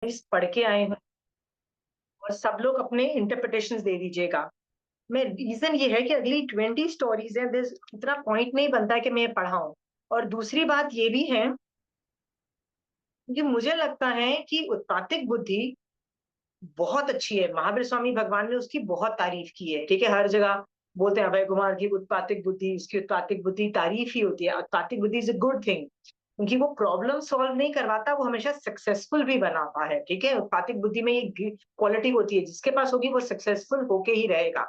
इस पढ़ के आए हैं और सब लोग अपने इंटरप्रिटेशंस दे दीजिएगा। मैं रीजन ये है कि अगली 20 स्टोरीज है, इतना पॉइंट नहीं बनता है कि मैं पढ़ाऊं। और दूसरी बात ये भी है कि मुझे लगता है कि उत्पातिक बुद्धि बहुत अच्छी है। महावीर स्वामी भगवान ने उसकी बहुत तारीफ की है, ठीक है। हर जगह बोलते हैं अभय कुमार की उत्पातिक बुद्धि, उसकी उत्पातिक बुद्धि तारीफ ही होती है। उत्पातिक बुद्धि इज अ गुड थिंग, क्योंकि वो प्रॉब्लम सॉल्व नहीं करवाता, वो हमेशा सक्सेसफुल भी बनाता है, ठीक है। उत्पातिक बुद्धि में ये क्वालिटी होती है, जिसके पास होगी वो सक्सेसफुल होके ही रहेगा।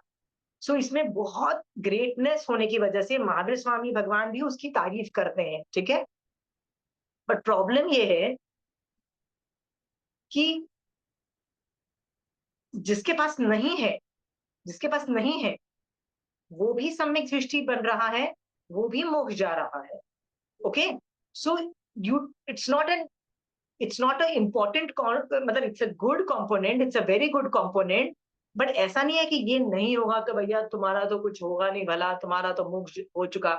सो इसमें बहुत ग्रेटनेस होने की वजह से महावीर स्वामी भगवान भी उसकी तारीफ करते हैं, ठीक है। बट प्रॉब्लम ये है कि जिसके पास नहीं है, जिसके पास नहीं है, वो भी सम्यक दृष्टि बन रहा है, वो भी मोक्ष जा रहा है। Okay, so you it's not a important, मतलब it's a good component, it's a very good component. But ऐसा नहीं है कि ये नहीं होगा तो भैया तुम्हारा तो कुछ होगा नहीं, भला तुम्हारा तो मोक्ष हो चुका,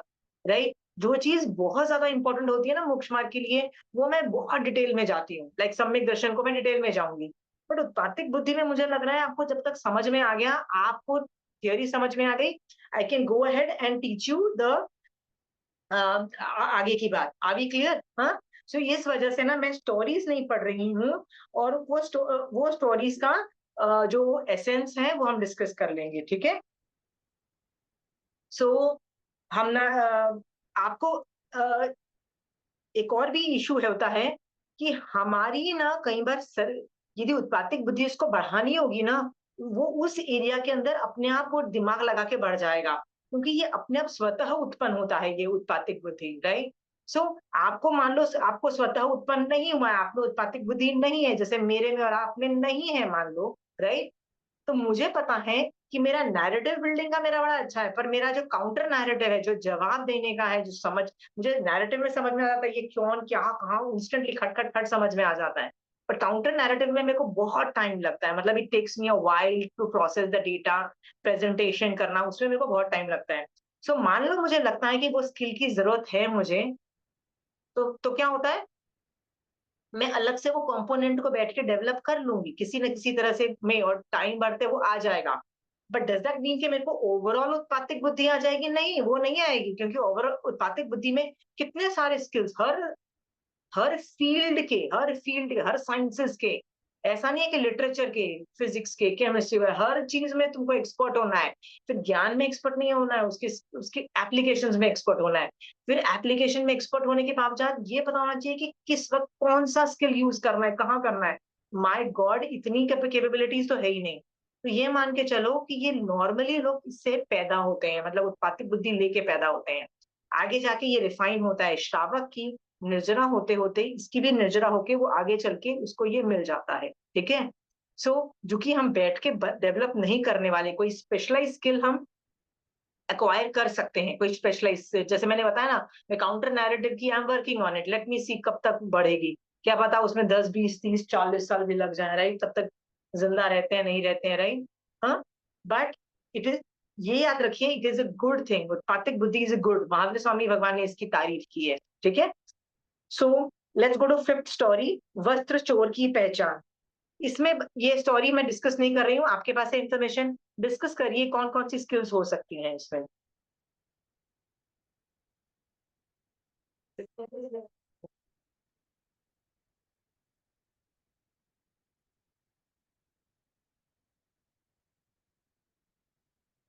राइट। जो चीज बहुत ज्यादा इंपॉर्टेंट होती है ना मोक्ष मार्ग के लिए, वो मैं बहुत डिटेल में जाती हूँ, लाइक सम्यक दर्शन को मैं डिटेल में जाऊंगी। बट उत्पातिक बुद्धि में मुझे लग रहा है आपको जब तक समझ में आ गया, आपको थियोरी समझ में आ गई, I can go ahead and teach you the आगे की बात। Are we clear? हाँ। सो इस वजह से ना मैं स्टोरीज नहीं पढ़ रही हूँ, और वो स्टोरीज का जो एसेंस है वो हम डिस्कस कर लेंगे, ठीक है। सो हम ना आपको एक और भी इशू होता है कि हमारी ना कई बार यदि उत्पातिक बुद्धि उसको बढ़ानी होगी ना, वो उस एरिया के अंदर अपने आप वो दिमाग लगा के बढ़ जाएगा, क्योंकि ये अपने आप स्वतः उत्पन्न होता है ये उत्पातिक बुद्धि, राइट। सो आपको मान लो आपको स्वतः उत्पन्न नहीं हुआ है, आप में उत्पातिक बुद्धि नहीं है, जैसे मेरे में और आप में नहीं है मान लो, राइट। तो मुझे पता है कि मेरा नैरेटिव बिल्डिंग का मेरा बड़ा अच्छा है, पर मेरा जो काउंटर नैरेटिव है, जो जवाब देने का है, जो समझ, मुझे नैरेटिव में समझ में आ जाता है ये कौन क्या कहाँ, इंस्टेंटली खट खट खट समझ में आ जाता है। पर काउंटर नैरेटिव में मेरे को बहुत टाइम लगता है, मतलब it takes me a while to process the data, presentation करना, उसमें मेरे को बहुत टाइम लगता है। सो मान लो मुझे लगता है कि वो स्किल की जरूरत है मुझे, तो क्या होता है, मैं अलग से वो कंपोनेंट को बैठ के डेवलप कर लूंगी किसी न किसी तरह से मैं, और टाइम बढ़ते वो आ जाएगा। बट डज दैट मीन कि मेरे को ओवरऑल उत्पादिक बुद्धि आ जाएगी? नहीं, वो नहीं आएगी, क्योंकि ओवरऑल उत्पादिक बुद्धि में कितने सारे स्किल्स, हर हर फील्ड के, हर साइंसेस के, ऐसा नहीं है कि लिटरेचर के, फिजिक्स के, केमिस्ट्री के, हर चीज में तुमको एक्सपर्ट होना है। फिर ज्ञान में एक्सपर्ट नहीं होना है, उसके उसके एप्लीकेशंस में एक्सपर्ट होना है। फिर एप्लीकेशन में एक्सपर्ट होने के बावजूद ये पता होना चाहिए कि किस वक्त कौन सा स्किल यूज करना है, कहाँ करना है। माय गॉड, इतनी कैपेबिलिटीज तो है ही नहीं। तो ये मान के चलो कि ये नॉर्मली लोग इससे पैदा होते हैं, मतलब उत्पादिक बुद्धि लेके पैदा होते हैं। आगे जाके ये रिफाइन होता है, श्रावक की निर्जरा होते होते इसकी भी निर्जरा होके वो आगे चल के उसको ये मिल जाता है, ठीक है। सो जो कि हम बैठ के डेवलप नहीं करने वाले, कोई स्पेशलाइज स्किल हम एक्वायर कर सकते हैं, कोई स्पेशलाइज, जैसे मैंने बताया ना, मैं काउंटर नैरेटिव की I am working on it, let me see कब तक बढ़ेगी, क्या पता उसमें 10 20 30 40 साल भी लग जाए, राइट। तब तक जिंदा रहते हैं नहीं रहते हैं, राइट। हाँ। बट इट इज, ये याद रखिए, it is a good thing, उत्पातिक बुद्धि is a good, Mahavir Swami भगवान ने इसकी तारीफ की है, ठीक है। So let's go to fifth story, वस्त्र चोर की पहचान। इसमें ये स्टोरी मैं डिस्कस नहीं कर रही हूँ, आपके पास है इंफॉर्मेशन, डिस्कस करिए कौन कौन सी स्किल्स हो सकती हैं इसमें।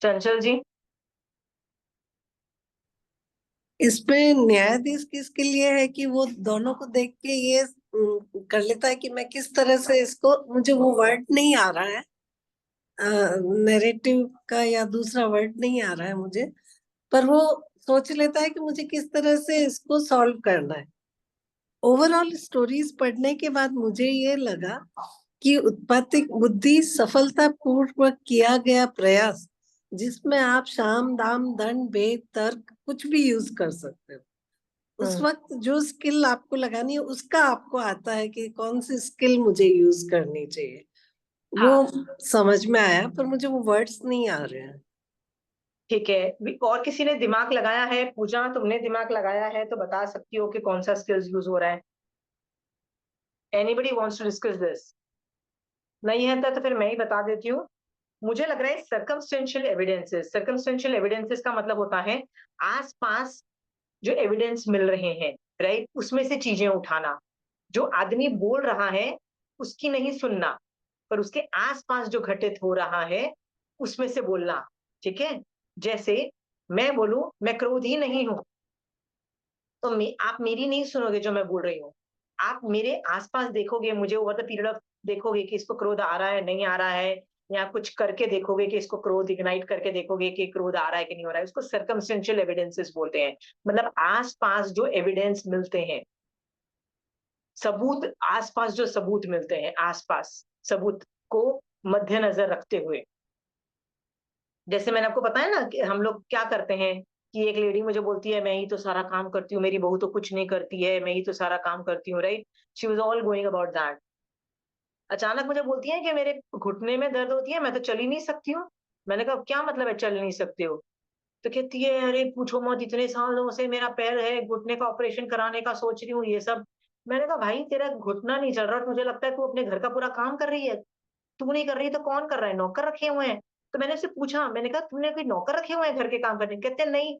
चंचल जी। इसमें न्यायाधीश किसके लिए है कि वो दोनों को देख के ये कर लेता है कि मैं किस तरह से इसको, मुझे वो वर्ड नहीं आ रहा है, नैरेटिव का या दूसरा वर्ड नहीं आ रहा है मुझे, पर वो सोच लेता है कि मुझे किस तरह से इसको सॉल्व करना है। ओवरऑल स्टोरीज पढ़ने के बाद मुझे ये लगा कि उत्पत्ति बुद्धि सफलता पूर्वक किया गया प्रयास, जिसमें आप साम दाम दंड भेद तर्क कुछ भी यूज कर सकते हो। उस हम्म। वक्त जो स्किल आपको लगानी है उसका आपको आता है कि कौन सी स्किल मुझे यूज करनी चाहिए, वो हाँ, समझ में आया, पर मुझे वो वर्ड्स नहीं आ रहे हैं। ठीक है। और किसी ने दिमाग लगाया है? पूजा, तुमने दिमाग लगाया है तो बता सकती हो कि कौन सा स्किल्स यूज हो रहा है। Anybody wants to discuss this? नहीं है तो फिर मैं ही बता देती हूँ। मुझे लग रहा है सर्कमस्टेंशियल एविडेंसेस का मतलब होता है आस-पास जो एविडेंस मिल रहे हैं, राइट? उसमें से चीजें उठाना। जो आदमी बोल रहा है, उसकी नहीं सुनना, पर उसके आस-पास जो घटित हो रहा है, उसमें से बोलना, ठीक है? जैसे मैं बोलूँ, मैं क्रोधी नहीं हूँ, तो आप मेरी नहीं सुनोगे जो मैं बोल रही हूँ। आप मेरे आस-पास देखोगे, मुझे ओवर द पीरियड ऑफ देखोगे कि इसको क्रोध आ रहा है, नहीं आ रहा है, या कुछ करके देखोगे कि इसको क्रोध इग्नाइट करके देखोगे कि क्रोध आ रहा है कि नहीं हो रहा है। उसको सर्कमस्टेंशियल एविडेंसेस बोलते हैं। मतलब आस-पास जो एविडेंस मिलते हैं, सबूत आस-पास जो सबूत मिलते हैं, आस-पास सबूत को मद्देनजर रखते हुए। जैसे मैंने आपको बताया ना कि हम लोग क्या करते हैं कि एक लेडी मुझे बोलती है, मैं ही तो सारा काम करती हूँ, मेरी बहू तो कुछ नहीं करती है, मैं ही तो सारा काम करती हूँ, right? She was all going about that. अचानक मुझे बोलती है कि मेरे घुटने में दर्द होती है, मैं तो चल ही नहीं सकती हूँ। मैंने कहा, क्या मतलब है चल नहीं सकते हो? तो कहती है, अरे पूछो मत, इतने सालों से मेरा पैर है, घुटने का ऑपरेशन कराने का सोच रही हूँ, ये सब। मैंने कहा, भाई तेरा घुटना नहीं चल रहा, तुझे लगता है तू अपने घर का पूरा काम कर रही है? तू नहीं कर रही तो कौन कर रहा है? नौकर रखे हुए हैं। तो मैंने उससे पूछा, मैंने कहा, तूने कोई नौकर रखे हुए हैं घर के काम करने के? कहते हैं, नहीं।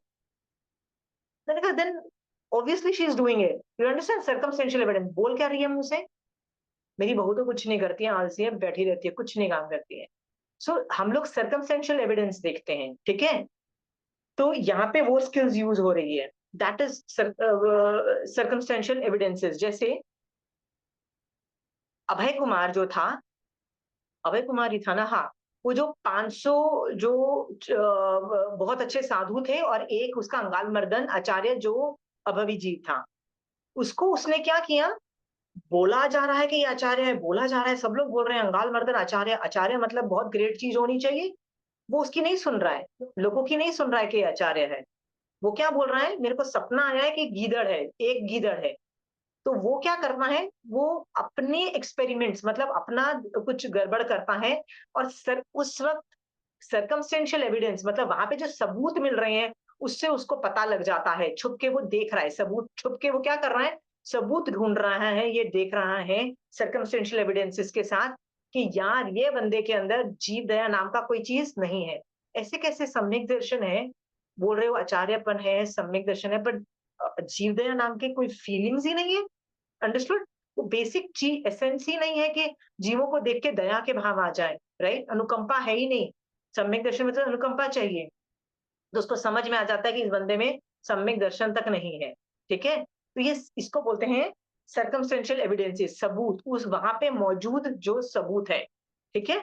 मैंने कहा, then obviously she is doing it. You understand circumstantial evidence बोल क्या रही है मुंह से? मेरी बहू तो कुछ नहीं करती है, आलसी है, बैठी रहती है, कुछ नहीं काम करती है। सो हम लोग सर्कमस्टेंशियल एविडेंस देखते हैं, ठीक है? तो यहाँ पे वो स्किल्स यूज हो रही है, दैट इज सर्कमस्टेंशियल एविडेंसेस। जैसे अभय कुमार जो था, अभय कुमार ही था ना? हाँ। वो जो 500 जो बहुत अच्छे साधु थे, और एक उसका अंगाल मर्दन आचार्य जो अभविजीत था, उसको उसने क्या किया? बोला जा रहा है कि ये आचार्य है, बोला जा रहा है, सब लोग बोल रहे हैं अंगाल मर्दन आचार्य, आचार्य मतलब बहुत ग्रेट चीज होनी चाहिए। वो उसकी नहीं सुन रहा है, लोगों की नहीं सुन रहा है कि ये आचार्य है। वो क्या बोल रहा है? मेरे को सपना आया है कि गीदड़ है, एक गीदड़ है। तो वो क्या करना है? वो अपने एक्सपेरिमेंट्स, मतलब अपना कुछ गड़बड़ करता है, और उस वक्त सर्कमस्टेंशियल एविडेंस, मतलब वहां पे जो सबूत मिल रहे हैं, उससे उसको पता लग जाता है। छुप के वो देख रहा है सबूत, छुप के वो क्या कर रहा है? सबूत ढूंढ रहा है, ये देख रहा है सर्कमस्टेंशियल एविडेंसेस के साथ कि यार ये बंदे के अंदर जीव दया नाम का कोई चीज नहीं है। ऐसे कैसे? सम्यक दर्शन है, बोल रहे हो आचार्यपन है, सम्यक दर्शन है, बट जीव दया नाम के कोई फीलिंग्स ही नहीं है। अंडरस्टूड? वो बेसिक चीज एसेंस ही नहीं है कि जीवों को देख के दया के भाव आ जाए, राइट? अनुकंपा है ही नहीं। सम्यक दर्शन में तो अनुकंपा चाहिए। तो उसको समझ में आ जाता है कि इस बंदे में सम्यक दर्शन तक नहीं है, ठीक है? तो ये इसको बोलते हैं सर्कमस्टेंशियल एविडेंसेस, सबूत, उस वहां पे मौजूद जो सबूत है, ठीक है?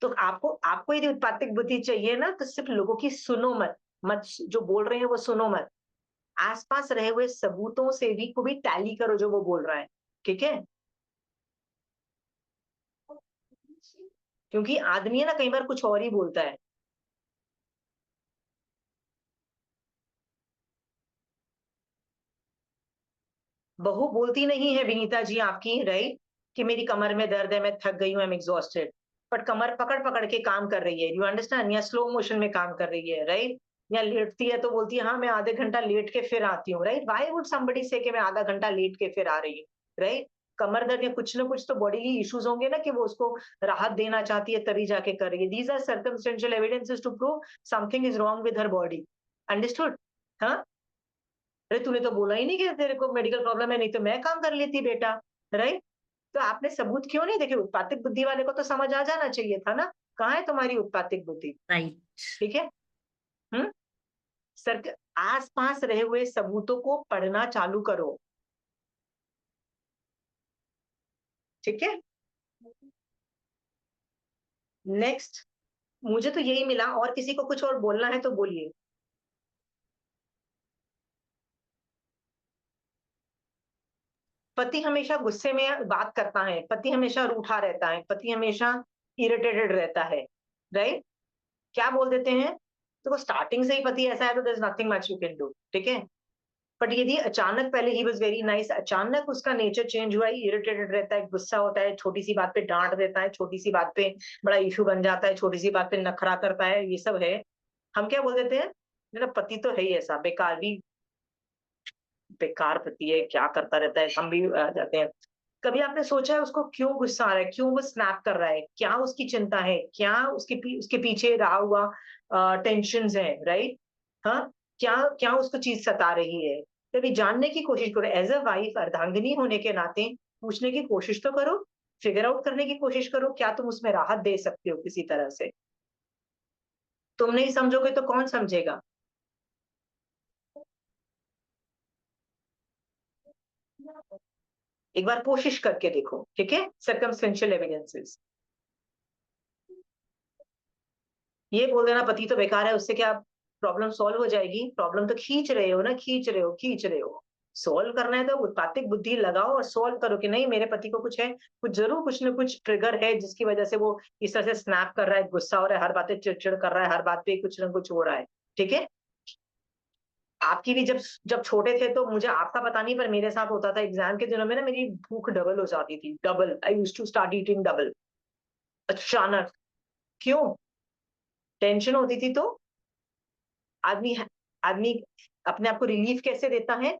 तो आपको आपको यदि उत्पादक बुद्धि चाहिए ना, तो सिर्फ लोगों की सुनो मत, मत जो बोल रहे हैं वो सुनो मत। आस-पास रहे हुए सबूतों से भी को भी टैली करो जो वो बोल रहा है, ठीक है? क्योंकि आदमी है ना, कई बार कुछ और ही बोलता है। बहू बोलती नहीं है विनीता जी आपकी, राइट? कि मेरी कमर में दर्द है, मैं थक गई हूँ, आई एम एग्जॉस्टेड। बट कमर पकड़-पकड़ के काम कर रही है, यू अंडरस्टैंड? या स्लो मोशन में काम कर रही है, राइट? या लेटती है तो बोलती है, हाँ, मैं आधे घंटा लेट के फिर आती हूँ, राइट? व्हाई वुड समबडी से कि मैं आधा घंटा लेट के फिर आ रही हूँ, राइट? कमर दर्द या कुछ ना कुछ तो बॉडीली इश्यूज होंगे ना, कि वो उसको राहत देना चाहती है तभी जाके कर रही है। These are circumstantial evidences to prove something is wrong with her body. Understood? हाँ? अरे तूने तो बोला ही नहीं कि तेरे को मेडिकल प्रॉब्लम है, नहीं तो मैं काम कर लेती बेटा, राइट? तो आपने सबूत क्यों नहीं देखे? उत्पातिक बुद्धि वाले को तो समझ आ जाना चाहिए था ना। कहाँ है तुम्हारी उत्पातिक बुद्धि? राइट। ठीक है? हम्म। सर, आस पास रहे हुए सबूतों को पढ़ना चालू करो, ठीक है? नेक्स्ट। मुझे तो यही मिला, और किसी को कुछ और बोलना है तो बोलिए। पति हमेशा गुस्से में बात करता है, पति हमेशा रूठा रहता है, पति हमेशा इरिटेटेड रहता है, राइट? क्या बोल देते हैं? तो वो स्टार्टिंग से ही पति ऐसा है तो there is nothing much you can do, ठीक है? बट यदि अचानक, पहले ही वाज वेरी नाइस, अचानक उसका नेचर चेंज हुआ, इरिटेटेड रहता है, गुस्सा होता है, छोटी सी बात पे डांट देता है, छोटी सी बात पे बड़ा इशू बन जाता है, छोटी सी बात पे नखरा करता है, ये सब है, हम क्या बोल देते हैं? मेरा पति तो है ही ऐसा, बेकार भी, बेकार पति है, क्या करता रहता है, हम भी आ जाते हैं। कभी आपने सोचा है उसको क्यों गुस्सा आ रहा है, क्यों वो स्नैप कर रहा है, क्या उसकी चिंता है, क्या उसके पीछे रहा हुआ टेंशन है, राइट? हाँ, क्या क्या उसको चीज सता रही है, कभी जानने की कोशिश करो। एज अ वाइफ, अर्धांगिनी होने के नाते पूछने की कोशिश तो करो, फिगर आउट करने की कोशिश करो, क्या तुम उसमें राहत दे सकते हो किसी तरह से। तुम नहीं समझोगे तो कौन समझेगा? एक बार कोशिश करके देखो, ठीक है? Circumstantial evidences. ये बोल देना पति तो बेकार है, उससे क्या प्रॉब्लम सॉल्व हो जाएगी? प्रॉब्लम तो खींच रहे हो ना, खींच रहे हो। सॉल्व करना है तो उत्पातिक बुद्धि लगाओ और सॉल्व करो कि नहीं, मेरे पति को कुछ है, कुछ जरूर कुछ ना कुछ ट्रिगर है जिसकी वजह से वो इस तरह से स्नैप कर रहा है, गुस्सा हो रहा है, हर बात पे चिड़चिड़ कर रहा है, हर बात पे कुछ ना कुछ हो रहा है, ठीक है? आपकी भी जब जब छोटे थे तो मुझे आपका पता नहीं, पर मेरे साथ होता था एग्जाम के दिनों में ना, मेरी भूख डबल हो जाती थी, double. I used to start eating double, अचानक। क्यों? टेंशन होती थी। तो आदमी आदमी अपने आप को रिलीफ कैसे देता है?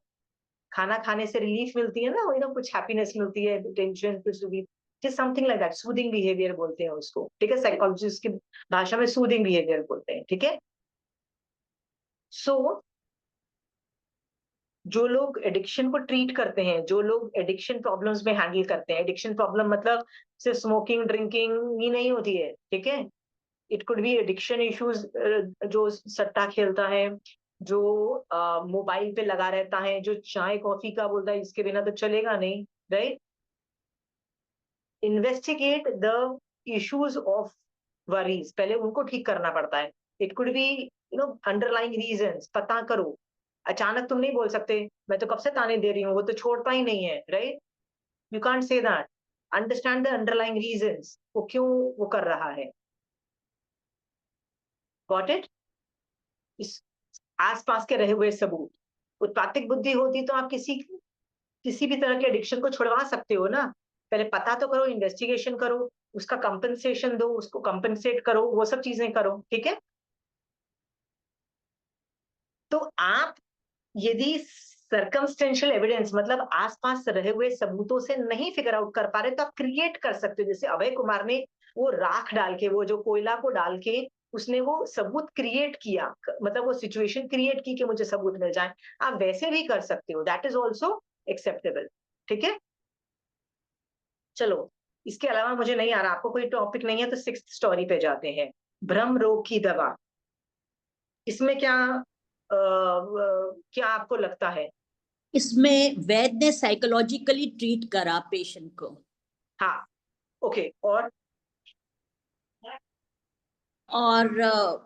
खाना खाने से रिलीफ मिलती है ना, वही ना, कुछ हैप्पीनेस मिलती है, टेंशन कुछ relief, something like that. Soothing behaviour बोलते हैं उसको, ठीक है? साइकोलॉजिस्ट की भाषा में सूदिंग बिहेवियर बोलते हैं, ठीक है? सो जो लोग एडिक्शन को ट्रीट करते हैं, जो लोग एडिक्शन प्रॉब्लम्स में हैंडल करते हैं, एडिक्शन प्रॉब्लम मतलब सिर्फ स्मोकिंग ड्रिंकिंग ही नहीं होती है, ठीक है? It could be addiction issues, जो सट्टा खेलता है, जो मोबाइल पे लगा रहता है, जो चाय कॉफी का बोलता है इसके बिना तो चलेगा नहीं, right? Investigate the issues of worries, पहले उनको ठीक करना पड़ता है। It could be underlying reasons, पता करो। अचानक तुम नहीं बोल सकते मैं तो कब से ताने दे रही हूँ, वो तो छोड़ता ही नहीं है, right? You can't say that. Understand the underlying reasons, वो क्यों वो कर रहा है। Got it? इस आसपास के रहे हुए सबूत। उत्पातिक बुद्धि होती तो आप किसी भी तरह के एडिक्शन को छुड़वा सकते हो ना। पहले पता तो करो, इन्वेस्टिगेशन करो, उसका कंपनसेशन दो, उसको कंपनसेट करो, वो सब चीजें करो, ठीक है? तो आप यदि सर्कमस्टेंशियल एविडेंस मतलब आसपास रहे हुए सबूतों से नहीं फिगर आउट कर पा रहे, तो आप क्रिएट कर सकते हो। जैसे अभय कुमार ने वो राख डाल के, वो जो कोयला को डाल के उसने वो सबूत क्रिएट किया, मतलब वो सिचुएशन क्रिएट की कि मुझे सबूत मिल जाए। आप वैसे भी कर सकते हो, दैट इज ऑल्सो एक्सेप्टेबल, ठीक है? चलो, इसके अलावा मुझे नहीं आ रहा, आपको कोई टॉपिक नहीं है तो सिक्स्थ स्टोरी पे जाते हैं। भ्रम रोग की दवा। इसमें क्या क्या आपको लगता है? इसमें वैद्य ने साइकोलॉजिकली ट्रीट करा पेशेंट को। हाँ, ओके। और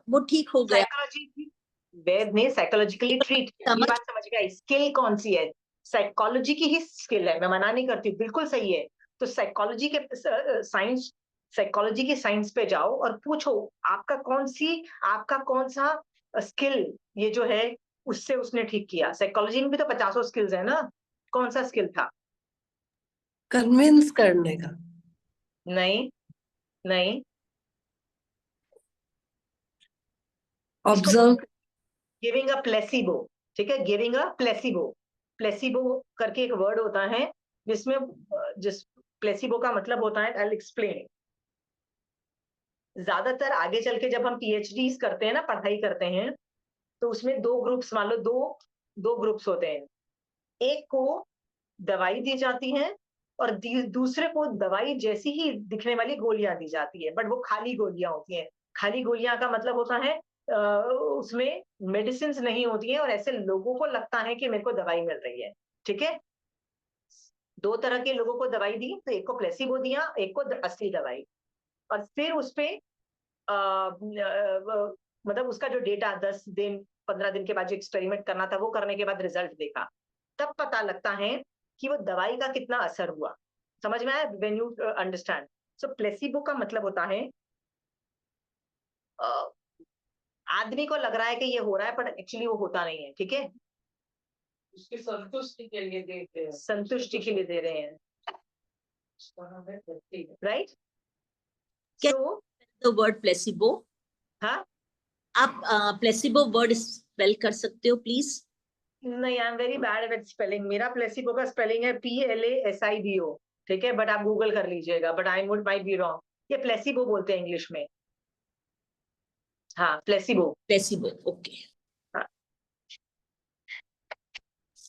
वो ठीक हो गया। साइकोलॉजी, वैद ने साइकोलॉजिकली ट्रीट किया, ये बात समझ गया। स्किल कौन सी है? साइकोलॉजी की ही स्किल है, मैं मना नहीं करती, बिल्कुल सही है। तो साइकोलॉजी के साइंस, साइकोलॉजी की साइंस पे जाओ और पूछो आपका कौन सा स्किल ये जो है उससे उसने ठीक किया। साइकोलॉजी में भी तो 50 स्किल्स है ना, कौन सा स्किल था? कन्विंस करने का। नहीं, नहीं। ऑब्जर्व। गिविंग अ प्लेसिबो, ठीक है? गिविंग अ प्लेसिबो, प्लेसिबो करके एक वर्ड होता है जिसमें जिस प्लेसिबो का मतलब होता है, आई विल एक्सप्लेन। ज्यादातर आगे चल के जब हम पीएचडी करते हैं ना, पढ़ाई करते हैं, तो उसमें दो ग्रुप्स, मान लो दो दो ग्रुप्स होते हैं। एक को दवाई दी जाती है और दूसरे को दवाई जैसी ही दिखने वाली गोलियां दी जाती है, बट वो खाली गोलियां होती हैं। खाली गोलियां का मतलब होता है उसमें मेडिसिन नहीं होती है और ऐसे लोगों को लगता है कि मेरे को दवाई मिल रही है, ठीक है? दो तरह के लोगों को दवाई दी, तो एक को प्लेसिबो दिया, एक को असली दवाई। और फिर उसपे मतलब उसका जो डेटा 10 दिन 15 दिन के बाद जो एक्सपेरिमेंट करना था वो करने के बाद रिजल्ट देखा, तब पता लगता है कि वो दवाई का कितना असर हुआ। समझ में आया? When you understand. So placebo का मतलब होता है आदमी को लग रहा है कि ये हो रहा है, पर एक्चुअली वो होता नहीं है, ठीक है? उसकी संतुष्टि के लिए देते हैं, संतुष्टि के लिए दे रहे हैं, right? So the word placebo, हाँ, आप प्लेसिबो वर्ड स्पेल कर सकते हो प्लीज? नहीं, I am very bad at spelling. मेरा प्लेसिबो का स्पेलिंग है PLASIBO। ठीक है, बट आप गूगल कर लीजिएगा, but I would might be wrong. ये प्लेसिबो बोलते हैं इंग्लिश में। हाँ, प्लेसिबो। Placebo, okay.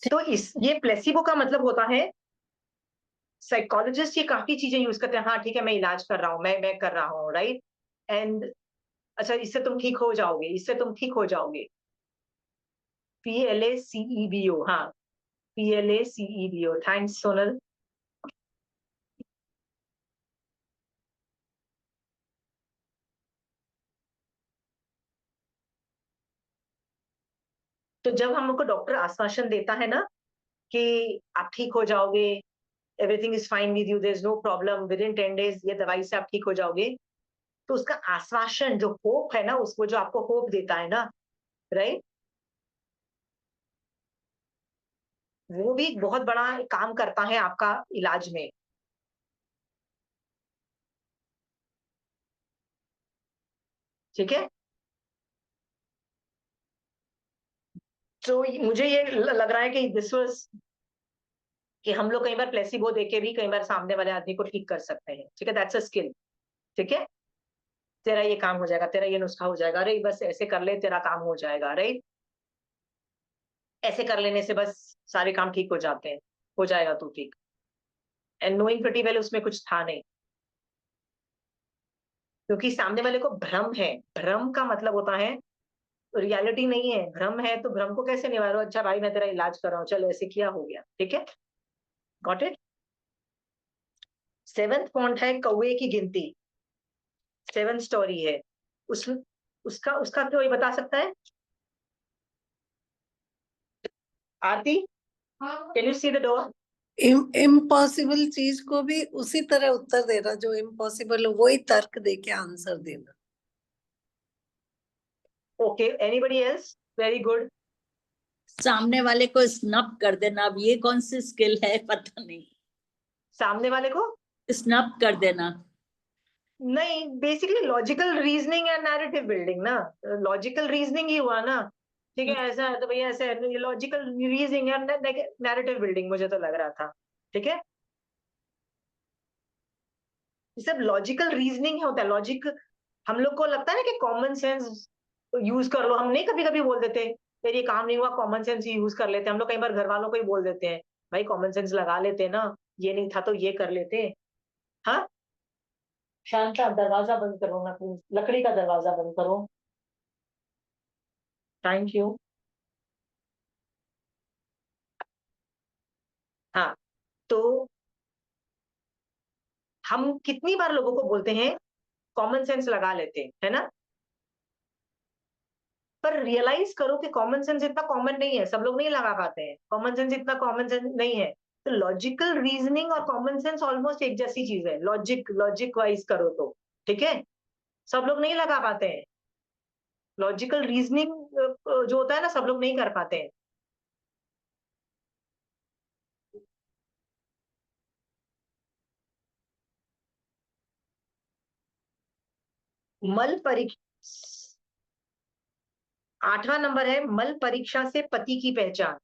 तो ये प्लेसिबो का मतलब होता है, साइकोलॉजिस्ट ये काफी चीजें यूज करते हैं। हाँ ठीक है, मैं इलाज कर रहा हूँ, मैं कर रहा हूँ, राइट, एंड अच्छा इससे तुम ठीक हो जाओगे, इससे तुम ठीक हो जाओगे। PLACEBO, हाँ, PLACEBO। थैंक्स सोनल। तो जब हम लोग को डॉक्टर आश्वासन देता है ना कि आप ठीक हो जाओगे, everything is fine with you, there is no problem, within 10 days ये दवाई से आप ठीक हो जाओगे, तो उसका आश्वासन, जो होप है ना, उसको जो आपको होप देता है ना, राइट, वो भी बहुत बड़ा काम करता है आपका इलाज में। ठीक है, तो मुझे ये लग रहा है कि दिस वाज, कि हम लोग कई बार प्लेसिबो देके भी कई बार सामने वाले आदमी को ठीक कर सकते हैं। ठीक है, दैट्स अ स्किल। ठीक है, तेरा ये काम हो जाएगा, तेरा ये नुस्खा हो जाएगा, अरे बस ऐसे कर ले तेरा काम हो जाएगा, राइट, ऐसे कर लेने से बस सारे काम ठीक हो जाते हैं, हो जाएगा तू ठीक। एंड नोइंग प्रिटी वेल उसमें कुछ था नहीं, क्योंकि सामने वाले को भ्रम है। भ्रम का मतलब होता है रियलिटी नहीं है, भ्रम है, तो भ्रम को कैसे निवारो, अच्छा भाई मैं तेरा इलाज कर रहा हूँ, चलो ऐसे किया, हो गया। ठीक है, गॉट इट। 7th पॉइंट है कौवे की गिनती। 7 स्टोरी है, उस उसका उसका कोई बता सकता है? Aarti, can you see the door? Impossible चीज को भी उसी तरह उत्तर देना जो इम्पॉसिबल हो, वही तर्क देके आंसर देना। Okay, anybody else? Very good. सामने वाले को स्नप कर देना, अब ये कौन सी स्किल है पता नहीं। सामने वाले को स्नप कर देना, नहीं, basically logical reasoning and narrative building ना, लॉजिकल रीजनिंग ही हुआ ना। ठीक है, ऐसा है तो भैया ऐसे है, logical reasoning and narrative building मुझे तो लग रहा था। ठीक है, ये सब लॉजिकल रीजनिंग होता है। लॉजिक, हम लोग को लगता है ना कि कॉमन सेंस यूज कर लो, हम नहीं कभी कभी बोल देते यार ये काम नहीं हुआ, कॉमन सेंस यूज कर लेते हैं। हम लोग कई बार घर वालों को ही बोल देते हैं, भाई कॉमन सेंस लगा लेते ना, ये नहीं था तो ये कर लेते। हाँ, शांता दरवाजा बंद करो ना प्लीज, लकड़ी का दरवाजा बंद करो, थैंक यू। हाँ, तो हम कितनी बार लोगों को बोलते हैं कॉमन सेंस लगा लेते हैं, है ना, पर रियलाइज करो कि कॉमन सेंस इतना कॉमन नहीं है, सब लोग नहीं लगा पाते हैं, कॉमन सेंस इतना कॉमन सेंस नहीं है। तो लॉजिकल रीजनिंग और कॉमन सेंस ऑलमोस्ट एक जैसी चीज है, लॉजिक लॉजिक वाइज करो तो। ठीक है, सब लोग नहीं लगा पाते हैं, लॉजिकल रीजनिंग जो होता है ना, सब लोग नहीं कर पाते हैं। मल परीक्षा, 8वां नंबर है, मल परीक्षा से पति की पहचान।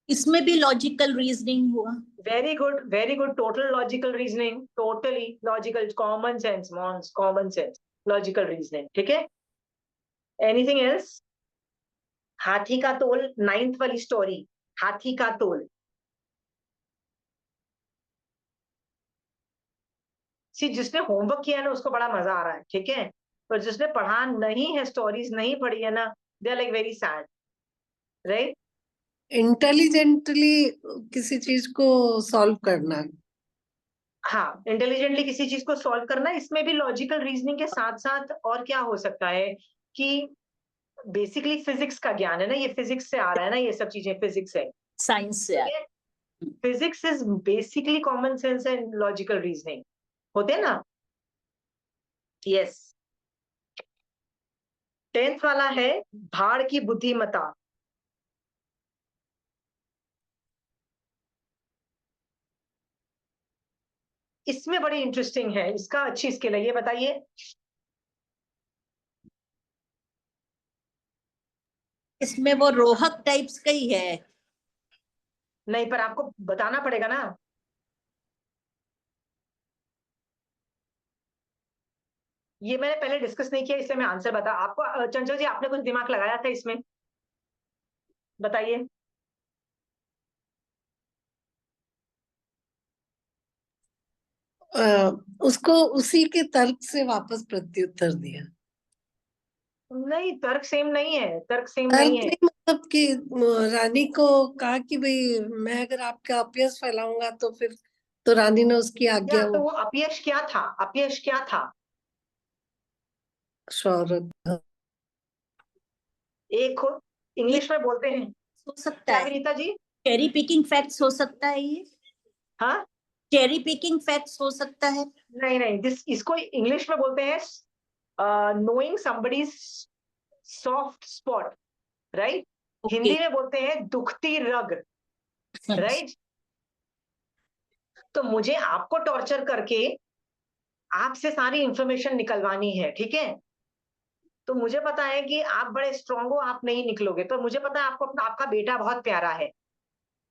इसमें भी लॉजिकल रीजनिंग हुआ। Very good, very good, total logical reasoning, totally logical, common sense, मॉन्स कॉमन सेंस, लॉजिकल रीजनिंग। ठीक है, एनीथिंग एल्स? हाथी का तोल, 9th वाली स्टोरी, हाथी का तोल। सी, जिसने होमवर्क किया है ना उसको बड़ा मजा आ रहा है, ठीक है, पर जिसने पढ़ा नहीं है, स्टोरीज नहीं पढ़ी है ना, they are like very sad, right. Intelligently किसी चीज को सॉल्व करना। हाँ, इंटेलिजेंटली किसी चीज को सॉल्व करना, इसमें भी लॉजिकल रीजनिंग के साथ साथ और क्या हो सकता है कि बेसिकली फिजिक्स का ज्ञान है ना, ये फिजिक्स से आ रहा है ना, ये सब चीजें फिजिक्स है। साइंस से ठीक है, physics is basically common sense and logical reasoning होते हैं ना। यस, 10th वाला है भाड़ की बुद्धिमत्ता। इसमें बड़ी इंटरेस्टिंग है, इसका अच्छी स्किल है, ये बताइए। इसमें वो रोहक टाइप्स का ही है। नहीं, पर आपको बताना पड़ेगा ना। ये मैंने पहले डिस्कस नहीं किया, इसलिए मैं आंसर बता आपको। चंचल जी, आपने कुछ दिमाग लगाया था इसमें, बताइए। उसको उसी के तर्क से वापस प्रत्युत्तर दिया। नहीं, तर्क सेम नहीं है, तर्क सेम तर्क नहीं है। नहीं, मतलब कि रानी को कहा कि भाई मैं अगर आपका अपयश फैलाऊंगा तो फिर, तो रानी ने उसकी क्या, आज्ञा, तो वो वो अपयश क्या था? अपयश क्या था? शौहरत। एक ये इंग्लिश में बोलते हैं, हो सकता क्या है, Vinita ji? Cherry picking facts हो सकता है ये, हाँ, चेरी पिकिंग फैक्ट्स हो सकता है। नहीं नहीं, इसको इंग्लिश में बोलते हैं knowing somebody's soft spot, right? Okay. Hindi में बोलते हैं दुखती रग, राइट? तो मुझे आपको टॉर्चर करके आपसे सारी इंफॉर्मेशन निकलवानी है, ठीक है? तो मुझे पता है कि आप बड़े स्ट्रांग हो, आप नहीं निकलोगे। तो मुझे पता है आपको आपका बेटा बहुत प्यारा है,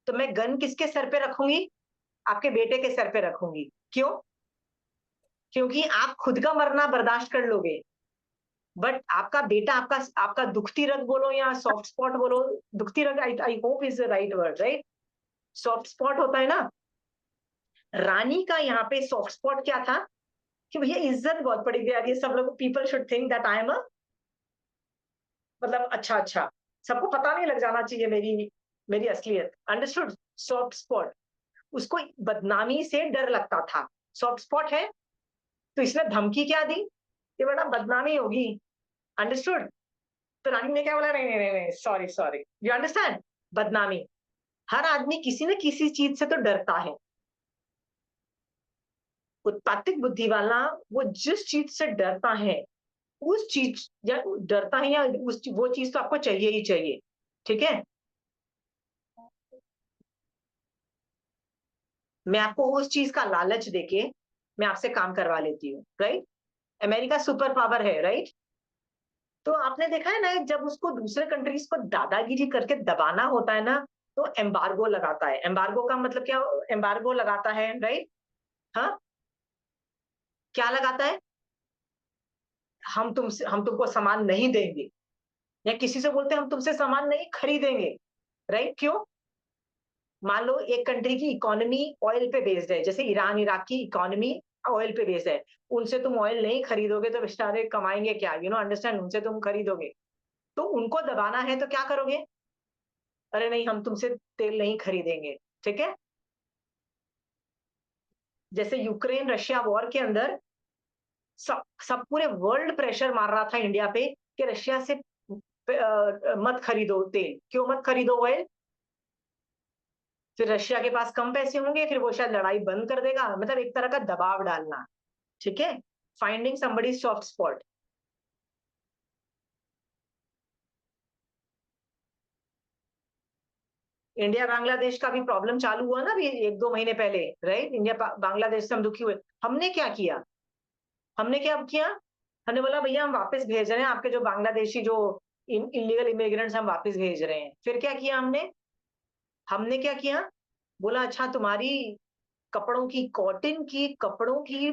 तो मैं गन किसके सर पे रखूंगी? आपके बेटे के सर पे रखूंगी। क्यों? क्योंकि आप खुद का मरना बर्दाश्त कर लोगे, बट आपका बेटा, आपका आपका दुखती रग बोलो या सॉफ्ट स्पॉट बोलो, दुखती रग I hope is the right word, right? Soft spot होता है ना। रानी का यहाँ पे सॉफ्ट स्पॉट क्या था कि भैया इज्जत बहुत पड़ी थी यार, ये सब लोग, people should think that I am अ, मतलब अच्छा अच्छा, सबको पता नहीं लग जाना चाहिए मेरी मेरी असलियत। अंडरस्टूड? सॉफ्ट स्पॉट, उसको बदनामी से डर लगता था। सॉफ्ट स्पॉट है तो इसने धमकी क्या दी कि बेटा बदनामी होगी। अंडरस्टूड? तो रानी ने क्या बोला, नहीं नहीं नहीं, सॉरी सॉरी, यू अंडरस्टैंड? बदनामी, हर आदमी किसी न किसी चीज से तो डरता है। उत्पातिक बुद्धि वाला, वो जिस चीज से डरता है, उस चीज या डरता है, या वो चीज तो आपको चाहिए ही चाहिए, ठीक है? मैं आपको उस चीज का लालच देके मैं आपसे काम करवा लेती हूँ, राइट? अमेरिका सुपर पावर है, राइट? तो आपने देखा है ना, जब उसको दूसरे कंट्रीज को दादागिरी करके दबाना होता है ना, तो एम्बार्गो लगाता है। एम्बार्गो का मतलब क्या? एम्बार्गो लगाता है, राइट? हाँ, क्या लगाता है? हम तुमको सामान नहीं देंगे, या किसी से बोलते हैं हम तुमसे सामान नहीं खरीदेंगे, राइट? क्यों? मान लो एक कंट्री की इकोनॉमी ऑयल पे बेस्ड है, जैसे ईरान इराक की इकोनॉमी ऑयल पे बेस्ड है, उनसे तुम ऑयल नहीं खरीदोगे तो बेचारे कमाएंगे क्या? अंडरस्टैंड? उनसे तुम खरीदोगे, तो उनको दबाना है तो क्या करोगे? अरे नहीं, हम तुमसे तेल नहीं खरीदेंगे, ठीक है? जैसे यूक्रेन रशिया वॉर के अंदर सब सब पूरे वर्ल्ड प्रेशर मार रहा था इंडिया पे कि रशिया से मत खरीदो तेल। क्यों मत खरीदो ऑयल? फिर रशिया के पास कम पैसे होंगे, फिर वो शायद लड़ाई बंद कर देगा, मतलब एक तरह का दबाव डालना, ठीक है? Finding somebody soft spot. India Bangladesh का भी प्रॉब्लम चालू हुआ ना अभी 1-2 महीने पहले, राइट? इंडिया बांग्लादेश से हम दुखी हुए। हमने क्या किया? हमने क्या किया? हमने बोला भैया हम वापस भेज रहे हैं आपके जो बांग्लादेशी जो इलीगल इमिग्रेंट्स, हम वापस भेज रहे हैं। फिर क्या किया हमने? हमने क्या किया? बोला अच्छा, तुम्हारी कपड़ों की, कॉटन की कपड़ों की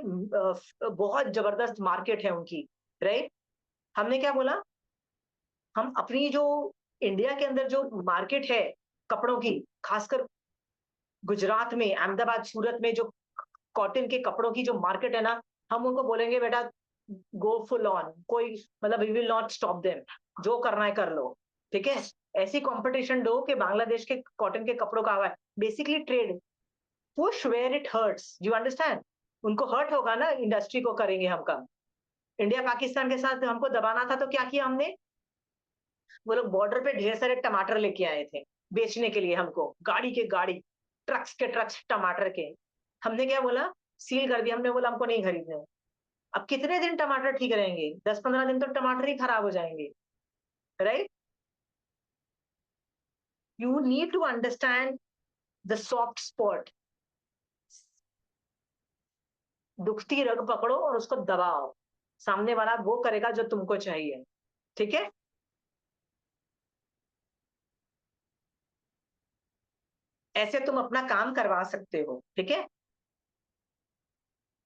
बहुत जबरदस्त मार्केट है उनकी, राइट? हमने क्या बोला? हम अपनी जो इंडिया के अंदर जो मार्केट है कपड़ों की, खासकर गुजरात में, अहमदाबाद, सूरत में जो कॉटन के कपड़ों की जो मार्केट है ना, हम उनको बोलेंगे बेटा गो फुल ऑन, कोई मतलब we will not stop them, जो करना है कर लो, ठीक है? ऐसी कंपटीशन दो कि बांग्लादेश के कॉटन के कपड़ों का हुआ है, basically trade, push where it hurts, you understand? उनको हर्ट होगा ना, इंडस्ट्री को करेंगे हम कम। इंडिया पाकिस्तान के साथ हमको दबाना था तो क्या किया हमने? वो लोग बॉर्डर पे ढेर सारे टमाटर लेके आए थे बेचने के लिए हमको, गाड़ी के गाड़ी, ट्रक्स के ट्रक्स टमाटर के। हमने क्या बोला? सील कर दिया, हमने बोला हमको नहीं खरीदने। अब कितने दिन टमाटर ठीक रहेंगे? 10-15 दिन तो टमाटर ही खराब हो जाएंगे, right? You need to understand the soft spot. दुखती रग पकड़ो और उसको दबाओ, सामने वाला वो करेगा जो तुमको चाहिए, ठीक है? ऐसे तुम अपना काम करवा सकते हो, ठीक है?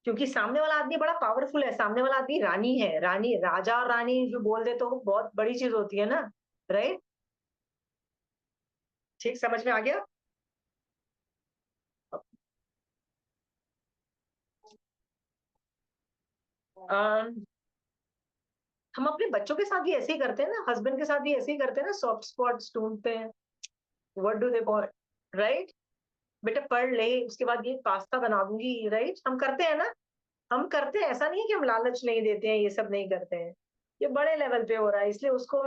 क्योंकि सामने वाला आदमी बड़ा पावरफुल है, सामने वाला आदमी रानी है, रानी, राजा और रानी जो बोल दे तो वो बहुत बड़ी चीज होती है ना, राइट? ठीक समझ में आ गया? हम अपने बच्चों के साथ भी ऐसे ही करते हैं ना, हस्बैंड के साथ भी ऐसे ही करते हैं ना, सॉफ्ट स्पॉट्स ढूंढते हैं, what do they want, right? बेटा पढ़ ले, उसके बाद ये पास्ता बना दूंगी, राइट? हम करते हैं ना, हम करते हैं, ऐसा नहीं है कि हम लालच नहीं देते हैं, ये सब नहीं करते हैं, ये बड़े लेवल पे हो रहा है, इसलिए उसको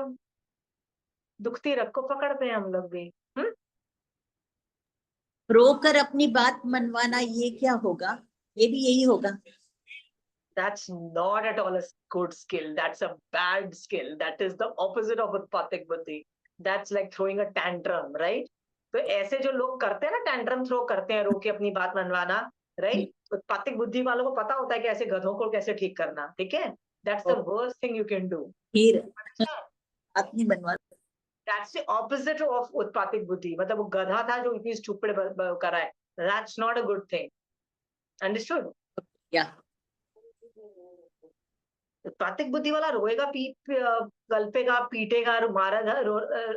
दुखती रख को पकड़ते हैं हम लोग भी। रोकर अपनी बात मनवाना, ये क्या होगा? ये भी यही होगा। That's not at all a good skill. That's a bad skill. That is the opposite of उत्पातिक बुद्धि. That's like throwing a tantrum, right? तो ऐसे जो लोग करते हैं ना, टैंट्रम थ्रो करते हैं, रो के अपनी बात मनवाना, राइट? उत्पातिक बुद्धि वालों को पता होता है कि ऐसे गधों को कैसे ठीक करना, ठीक है? That's the worst thing you can do. फिर अपनी बनवा। That's the opposite of उत्पातिक बुद्धि. मतलब वो गधा था जो इतनी स्टूपिड करा है. That's not a good thing. Understood? Yeah. उत्पातिक बुद्धि वाला रोएगा, गल्पेगा, पीटेगा, मारेगा,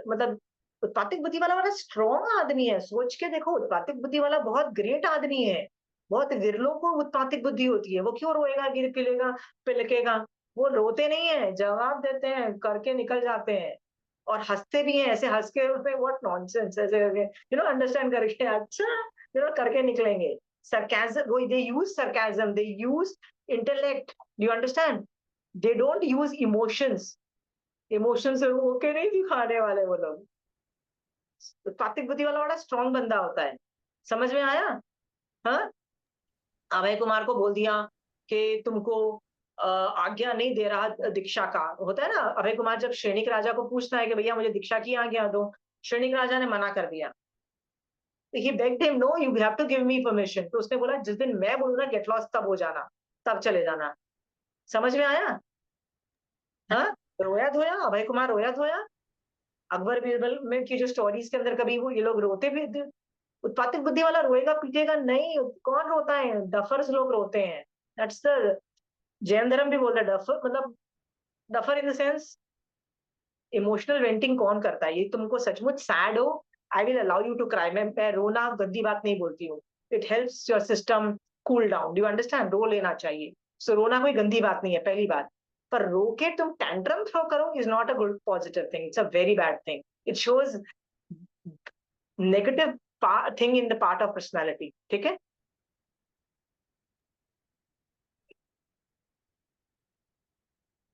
मतलब उत्पातिक बुद्धि वाला बड़ा स्ट्रॉन्ग आदमी है। सोच के देखो, उत्पातिक बुद्धि वाला बहुत ग्रेट आदमी है। बहुत विरलों को उत्पातिक बुद्धि होती है। वो क्यों रोएगा, गिर पिलेगा, पिलकेगा? वो रोते नहीं है, जवाब देते हैं, करके निकल जाते हैं और हंसते भी हैं। ऐसे हंस के व्हाट नॉनसेंस, ऐसे करके अंडरस्टैंड करके अच्छा करके निकलेंगे। सरकाज़म, वो they use sarcasm, they use intellect, do you understand? They don't use emotions. Emotions से होके नहीं दिखाने वाले वो लोग। उत्पातिक बुद्धि वाला बड़ा स्ट्रॉन्ग बंदा होता है। समझ में आया? हाँ? अभय कुमार को बोल दिया कि तुमको आज्ञा नहीं दे रहा दीक्षा का, होता है ना? अभय कुमार जब श्रेणिक राजा को पूछता है कि भैया मुझे दीक्षा की आज्ञा दो, श्रेणिक राजा ने मना कर दिया। He begged him, no, you have to give me permission. तो उसने बोला जिस दिन मैं बोलूँ ना गेट लॉस्ट, तब हो जाना, तब चले जाना। समझ में आया? हाँ, रोया धोया, अभय कुमार रोया धोया। अकबर बीरबल में की जो स्टोरीज के अंदर कभी वो ये लोग रोते भी थे। उत्पातिक बुद्धि वाला रोएगा पीटेगा नहीं, कौन रोता है? डफर्स लोग रोते हैं। दैट्स द, जैन धर्म भी बोलता है डफर, मतलब duffer in the sense emotional venting कौन करता है? ये तुमको सचमुच सैड हो, I will allow you to cry. मैं रोना गंदी बात नहीं बोलती हूँ, it helps your system cool down, do you understand? रो लेना चाहिए। सो रोना कोई गंदी बात नहीं है, पहली बात। पर रो के तुम टैंट्रम थ्रो करो is not a good positive thing, it's a very bad thing. It shows negative thing in the part of personality, ठीक है?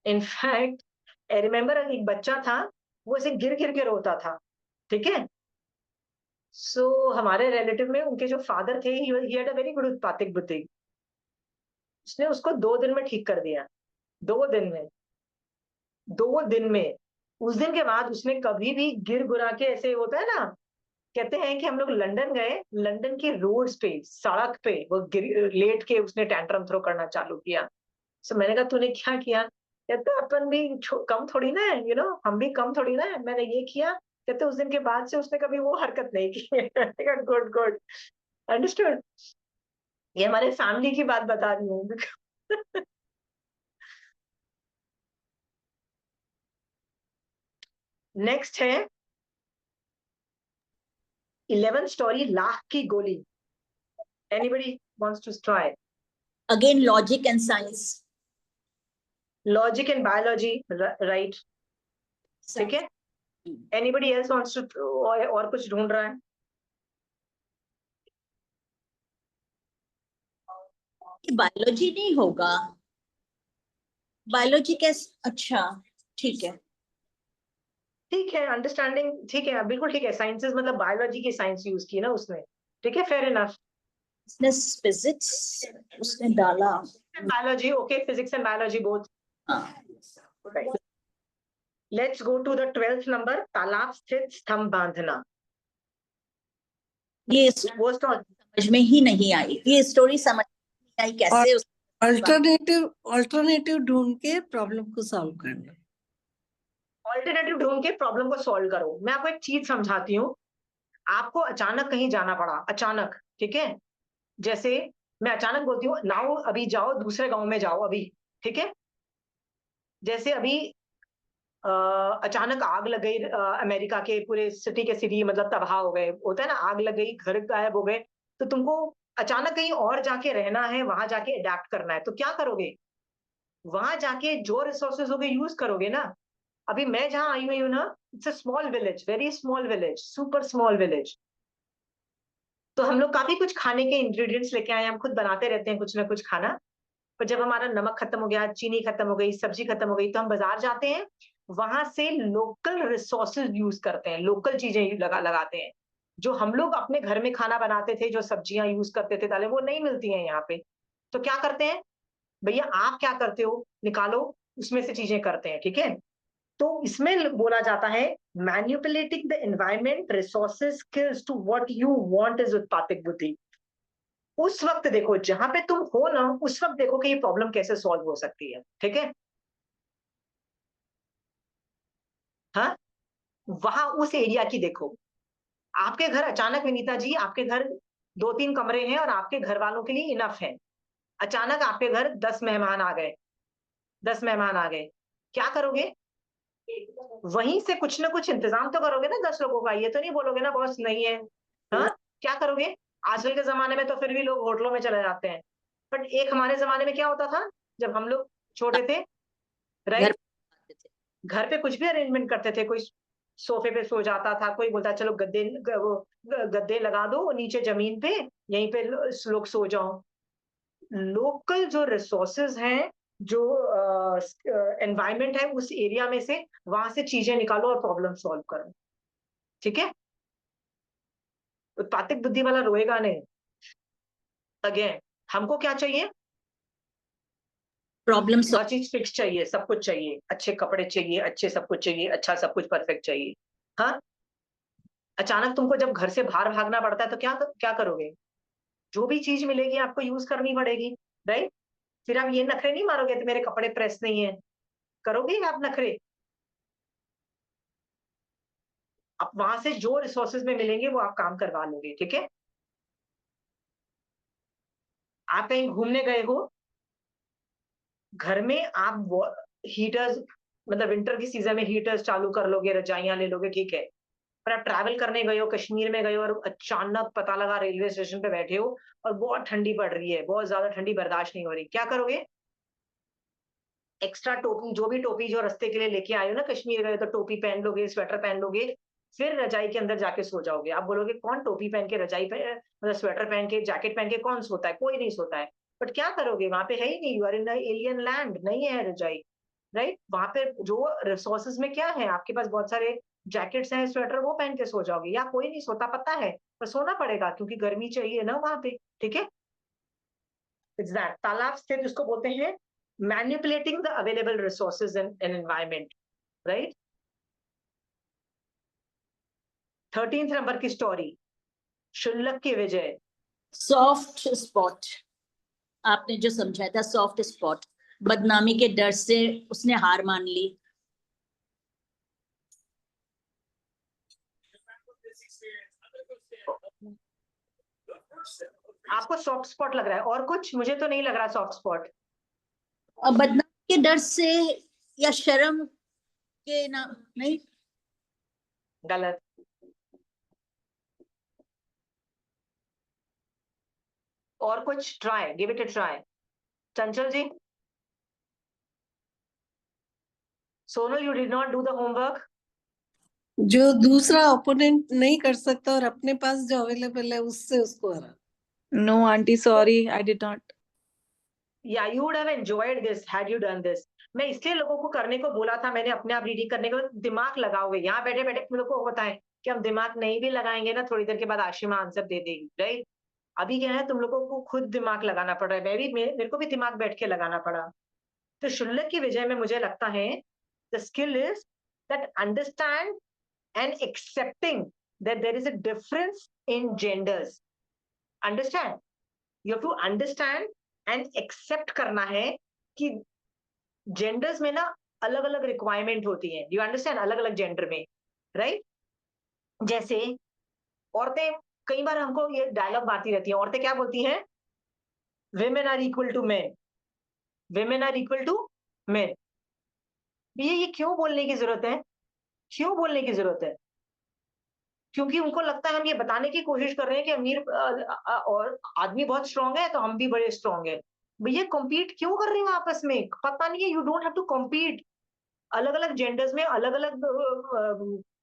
इनफैक्ट आई रिमेम्बर एक बच्चा था, वो ऐसे गिर गिर के रोता था, ठीक है? सो हमारे रिलेटिव में उनके जो फादर थे, he had a very good उत्पातिक बुद्धि। उसने उसको 2 दिन में ठीक कर दिया, 2 दिन में, 2 दिन में। उस दिन के बाद उसने कभी भी गिर गुरा के, ऐसे होता है ना, कहते हैं कि हम लोग लंदन गए, लंदन के रोड्स पे, सड़क पे वो लेट के उसने टैंट्रम थ्रो करना चालू किया। सो मैंने कहा तूने क्या किया? कहते अपन भी कम थोड़ी ना है, हम भी कम थोड़ी ना है, मैंने ये किया। कहते उस दिन के बाद से उसने कभी वो हरकत नहीं की। Good good, understood. ये हमारे फैमिली की बात बता रही हूँ। नेक्स्ट है 11th स्टोरी, लाख की गोली। Anybody wants to try? Again logic and science. Logic and biology, right, ठीक है? एनीबडी एल्स वांट्स टू, और कुछ ढूंढ रहा है? बायोलॉजी नहीं होगा, बायोलॉजी कैसे? अच्छा ठीक है, ठीक है, अंडरस्टैंडिंग, ठीक है, बिल्कुल ठीक है। साइंसेस मतलब बायोलॉजी की साइंस यूज की ना उसने, ठीक है, फेयर इनफ। उसने फिजिक्स उसने डाला। Biology, okay, physics and biology both, right. Let's go to the 12th number, तालाब स्थित स्तंभ बांधना। ये वो स्टोरी समझ में ही नहीं आई, ये स्टोरी समझ में नहीं आई कैसे। अल्टरनेटिव ढूंढ के प्रॉब्लम को सॉल्व करना। ऑल्टरनेटिव ढूंढ के प्रॉब्लम को सॉल्व करो। मैं आपको एक चीज समझाती हूँ। आपको अचानक कहीं जाना पड़ा, अचानक, ठीक है? जैसे मैं अचानक बोलती हूँ, नाउ अभी जाओ दूसरे गाँव में जाओ अभी, ठीक है? जैसे अभी अ, अचानक आग लग गई, अमेरिका के पूरे सिटी के सिटी मतलब तबाह हो गए, होता है ना, आग लग गई, घर गायब हो गए, तो तुमको अचानक कहीं और जाके रहना है, वहां जाके अडेप्ट करना है, तो क्या करोगे? वहां जाके जो रिसोर्सेज होगे यूज करोगे ना। अभी मैं जहां आई हुई हूँ ना, it's a small village, very small village, super small village. तो हम लोग काफी कुछ खाने के इंग्रेडिएंट्स लेके आए हैं, हम खुद बनाते रहते हैं कुछ ना कुछ खाना। पर जब हमारा नमक खत्म हो गया, चीनी खत्म हो गई, सब्जी खत्म हो गई, तो हम बाजार जाते हैं, वहां से लोकल रिसोर्सेज यूज करते हैं, लोकल चीजें लगाते हैं। जो हम लोग अपने घर में खाना बनाते थे, जो सब्जियां यूज करते थे दालें, वो नहीं मिलती हैं यहाँ पे। तो क्या करते हैं, भैया आप क्या करते हो, निकालो, उसमें से चीजें करते हैं, ठीक है? तो इसमें बोला जाता है, manipulating the environment resources skills to what you want is उत्पादक बुद्धि। उस वक्त देखो जहां पे तुम हो ना, उस वक्त देखो कि ये प्रॉब्लम कैसे सॉल्व हो सकती है, ठीक है? हाँ, वहां उस एरिया की देखो। आपके घर अचानक, विनीता जी, आपके घर 2-3 कमरे हैं और आपके घर वालों के लिए इनफ है। अचानक आपके घर 10 मेहमान आ गए, 10 मेहमान आ गए, क्या करोगे? वहीं से कुछ ना कुछ इंतजाम तो करोगे ना 10 लोगों का, ये तो नहीं बोलोगे ना बॉस नहीं है। हाँ, क्या करोगे? आजकल के जमाने में तो फिर भी लोग होटलों में चले जाते हैं, बट एक हमारे जमाने में क्या होता था, जब हम लोग छोटे थे, घर राइट? पे आते थे। घर पे कुछ भी अरेंजमेंट करते थे, कोई सोफे पे सो जाता था, कोई बोलता चलो गद्दे लगा दो नीचे जमीन पे, यहीं पे लोग सो जाओ। लोकल जो रिसोर्सेज हैं, जो एनवायरमेंट है उस एरिया में से, वहां से चीजें निकालो और प्रॉब्लम सॉल्व करो, ठीक है? उत्पादक बुद्धि वाला रोएगा नहीं। अगेन, हमको क्या चाहिए? प्रॉब्लम हर चीज फिक्स चाहिए, सब कुछ चाहिए, अच्छे कपड़े चाहिए, अच्छे सब कुछ चाहिए, अच्छा सब कुछ परफेक्ट चाहिए। हाँ, अचानक तुमको जब घर से बाहर भागना पड़ता है तो क्या क्या करोगे? जो भी चीज मिलेगी आपको यूज करनी पड़ेगी, राइट? फिर आप ये नखरे नहीं मारोगे कि मेरे कपड़े प्रेस नहीं है, करोगे आप नखरे? आप वहां से जो रिसोर्सेज में मिलेंगे वो आप काम करवा लोगे, ठीक है? आप कहीं घूमने गए हो, घर में आप हीटर्स, मतलब विंटर की सीजन में हीटर्स चालू कर लोगे, रजाइयां ले लोगे, ठीक है? पर आप ट्रैवल करने गए हो, कश्मीर में गए हो, और अचानक पता लगा रेलवे स्टेशन पे बैठे हो और बहुत ठंडी पड़ रही है, बहुत ज्यादा ठंडी बर्दाश्त नहीं हो रही, क्या करोगे? एक्स्ट्रा टोपी, जो भी टोपी जो रास्ते के लिए लेके आए हो ना, कश्मीर गए तो टोपी पहन लोगे, स्वेटर पहन लोगे, फिर रजाई के अंदर जाके सो जाओगे। आप बोलोगे कौन टोपी पहन के, रजाई पे मतलब स्वेटर पहन के, जैकेट पहन के कौन सोता है? कोई नहीं सोता है। बट क्या करोगे, वहां पे है ही नहीं, you are in alien land, नहीं है रजाई, राइट? वहां पे जो रिसोर्सेज में क्या है, आपके पास बहुत सारे जैकेट्स हैं, स्वेटर, वो पहन के सो जाओगे। या कोई नहीं सोता, पता है, पर सोना पड़ेगा क्योंकि गर्मी चाहिए ना वहां पे, ठीक है? इट्स दैट तालाब स्थित, उसको बोलते हैं manipulating the available resources in an environment, right? 13th number की स्टोरी, शुल्लक की विजय। सॉफ्ट स्पॉट, आपने जो समझाया था सॉफ्ट स्पॉट, बदनामी के डर से उसने हार मान ली। आपको सॉफ्ट स्पॉट लग रहा है और कुछ? मुझे तो नहीं लग रहा सॉफ्ट स्पॉट। और बदनामी के डर से या शर्म के ना, नहीं, गलत। और कुछ? Try, give it a try. Chanchal ji, Sonal, you did not do the homework. जो दूसरा ओपोनेंट नहीं कर सकता और अपने पास जो अवेलेबल है उससे उसको हरा। No, auntie, sorry, I did not. या you would have enjoyed this had you done this. मैं इसलिए लोगों को करने को बोला था, मैंने अपने आप रीडिंग करने को, दिमाग लगाओगे। यहाँ बैठे बैठे तुम लोग को पता है कि हम दिमाग नहीं भी लगाएंगे ना, थोड़ी देर के बाद आशिमा आंसर दे देगी, राइट? अभी क्या है, तुम लोगों को खुद दिमाग लगाना पड़ रहा है, मेरे को भी दिमाग बैठ के लगाना पड़ा। तो शुल्लक की विजय में मुझे लगता है the skill is that understand and accepting that there is a difference in genders. Understand, you have to understand and accept करना है कि जेंडर्स में ना अलग अलग रिक्वायरमेंट होती है। यू अंडरस्टैंड, अलग अलग जेंडर में, राइट? जैसे औरतें कई बार हमको ये डायलॉग आती रहती है, औरतें क्या बोलती हैं? Women are equal to men, women are equal to men. ये क्यों बोलने की जरूरत है? क्यों बोलने की जरूरत है? क्योंकि उनको लगता है हम ये बताने की कोशिश कर रहे हैं कि और आदमी बहुत स्ट्रांग है तो हम भी बड़े स्ट्रांग है। भैया कॉम्पीट क्यों कर रहे हो आपस में? पता नहीं है, you don't have to compete. अलग अलग जेंडर्स में अलग अलग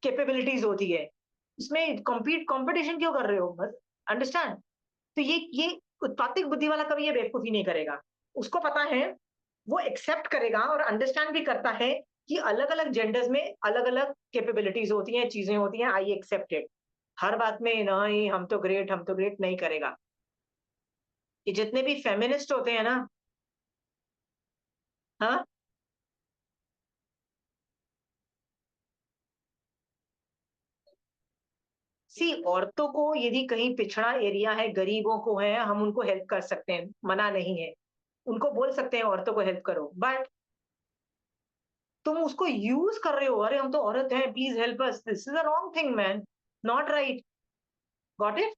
कैपेबिलिटीज होती है, इसमें कंपटीशन क्यों कर रहे हो? अंडरस्टैंड? तो ये उत्पातिक बुद्धि वाला कभी ये बेवकूफी नहीं करेगा। उसको पता है, वो एक्सेप्ट करेगा और अंडरस्टैंड भी करता है कि अलग अलग जेंडर्स में अलग अलग कैपेबिलिटीज होती हैं, चीजें होती हैं, आई एक्सेप्ट इट। हर बात में नहीं हम तो ग्रेट नहीं करेगा। ये जितने भी फेमिनिस्ट होते हैं ना, हाँ, सी औरतों को यदि कहीं पिछड़ा एरिया है, गरीबों को है, हम उनको हेल्प कर सकते हैं, मना नहीं है। उनको बोल सकते हैं औरतों को हेल्प करो, बट तुम उसको यूज कर रहे हो, अरे हम तो औरत हैं, please help us, this is a wrong thing man, not right. Got it?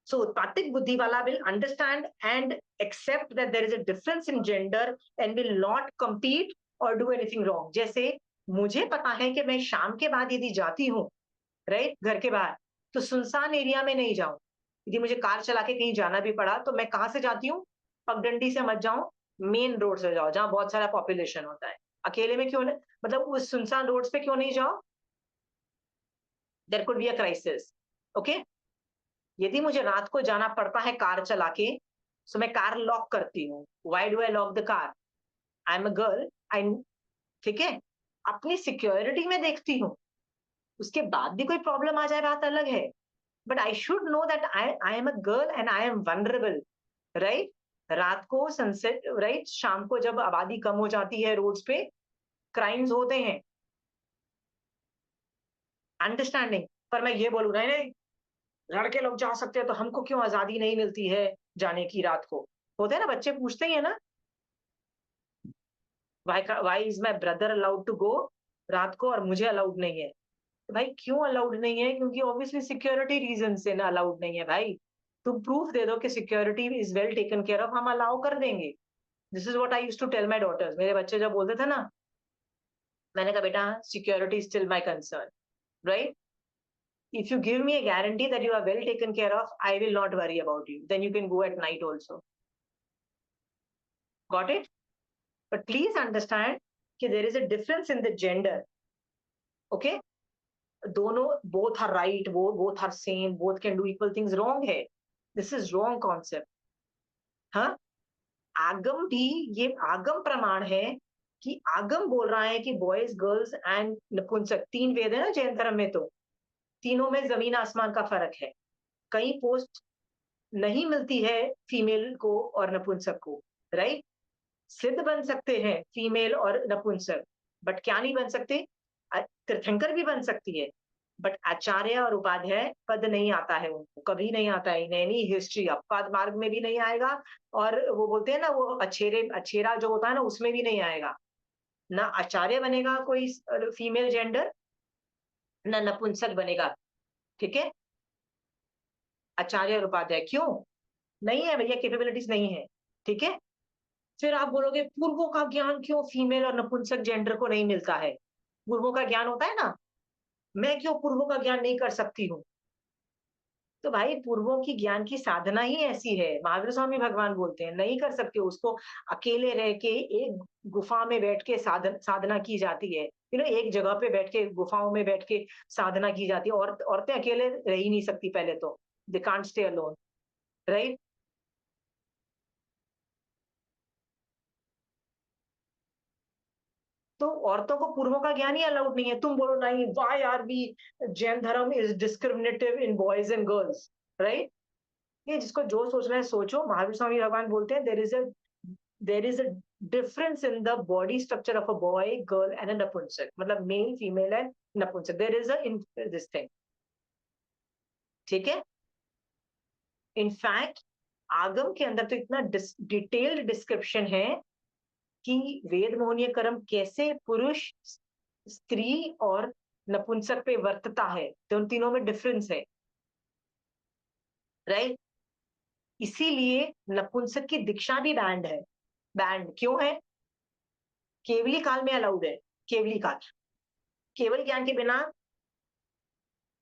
So Tatik Buddhiwala will understand and accept that there is a difference in gender and will not compete or do anything wrong. जैसे मुझे पता है कि मैं शाम के बाद यदि जाती हूँ, राइट, घर के बाहर, तो सुनसान एरिया में नहीं जाऊं। यदि मुझे कार चला के कहीं जाना भी पड़ा तो मैं कहाँ से जाती हूँ? पगडंडी से मत जाओ, मेन रोड से जाओ जहां बहुत सारा पॉपुलेशन होता है। अकेले में क्यों नहीं, मतलब उस सुनसान रोड पे क्यों नहीं जाओ? There could be a crisis. Okay, यदि मुझे रात को जाना पड़ता है कार चला के, सो मैं कार लॉक करती हूँ। Why do I lock the car? I am a girl, I, ठीक है, अपनी सिक्योरिटी में देखती हूँ। उसके बाद भी कोई प्रॉब्लम आ जाए बात अलग है, but I should know that I am a girl and I am vulnerable, right? रात को सनसेट, राइट, शाम को जब आबादी कम हो जाती है, रोड्स पे क्राइम्स होते हैं, अंडरस्टैंडिंग। पर मैं ये बोलूँ नहीं नहीं, लड़के लोग जा सकते हैं तो हमको क्यों आजादी नहीं मिलती है जाने की रात को? होते हैं ना, बच्चे पूछते ही है ना, why is my brother allowed to go रात को और मुझे अलाउड नहीं है? तो भाई क्यों अलाउड नहीं है? क्योंकि ऑब्वियसली सिक्योरिटी रीजन से ना अलाउड नहीं है भाई। तुम प्रूफ दे दो कि security is well taken care of, हम अलाउ कर देंगे। This is what I used to tell my daughters. मेरे बच्चे जब बोलते थे ना, मैंने कहा बेटा security is still my concern, right? If you give me a guarantee that you are well taken care of, I will not worry about you. Then you can go at night also. Got it? But please understand that there is a difference in the gender. Okay? दोनों, both are right, both are same, both can do equal things. Wrong है. This is wrong concept. हाँ? आगम भी, ये आगम प्रमाण है कि आगम बोल रहा है कि बॉयज, गर्ल्स एंड नपुंसक, तीन वेद है ना जैन धर्म में, तो तीनों में जमीन आसमान का फर्क है। कई पोस्ट नहीं मिलती है फीमेल को और नपुंसक को, राइट? सिद्ध बन सकते हैं फीमेल और नपुंसक, बट क्या नहीं बन सकते? तीर्थंकर भी बन सकती है, बट आचार्य और उपाध्याय पद नहीं आता है उनको, कभी नहीं आता है। नैनी हिस्ट्री अपवाद मार्ग में भी नहीं आएगा, और वो बोलते हैं ना, वो अछेरा जो होता है ना, उसमें भी नहीं आएगा। ना आचार्य बनेगा कोई फीमेल जेंडर, ना नपुंसक बनेगा, ठीक है? आचार्य और उपाध्याय क्यों नहीं है भैया? कैपेबिलिटीज नहीं है, ठीक है? फिर आप बोलोगे पूर्वों का ज्ञान क्यों फीमेल और नपुंसक जेंडर को नहीं मिलता है? पूर्वों का ज्ञान होता है ना, मैं क्यों पूर्वों का ज्ञान नहीं कर सकती हूँ? तो भाई पूर्वों की ज्ञान की साधना ही ऐसी है। महावीर स्वामी भगवान बोलते हैं नहीं कर सकते उसको। अकेले रह के एक गुफा में बैठ के साधना की जाती है, एक जगह पे बैठ के, गुफाओं में बैठ के साधना की जाती है। औरतें अकेले रह ही नहीं सकती पहले तो, they can't stay alone, right? तो औरतों को पूर्वों का ज्ञान ही अलाउड नहीं है। तुम बोलो नहीं, व्हाई आर वी, जैन धर्म is discriminative in boys and girls, right? ये जिसको जो सोचना है सोचो। महावीर स्वामी भगवान बोलते हैं there is a difference in the body structure of a boy, girl and अ नपुंसक, मतलब मेल, फीमेल एंड नपुंसक, there is a in this thing, ठीक है? इनफैक्ट आगम के अंदर तो इतना डिटेल्ड डिस्क्रिप्शन है कि वेद मोहनीय कर्म कैसे पुरुष, स्त्री और नपुंसक पे वर्तता है, तो उन तीनों में डिफरेंस है, राइट? इसीलिए नपुंसक की दीक्षा भी बैंड है। बैंड क्यों है? केवली काल में अलाउड है। केवली काल, केवल ज्ञान के बिना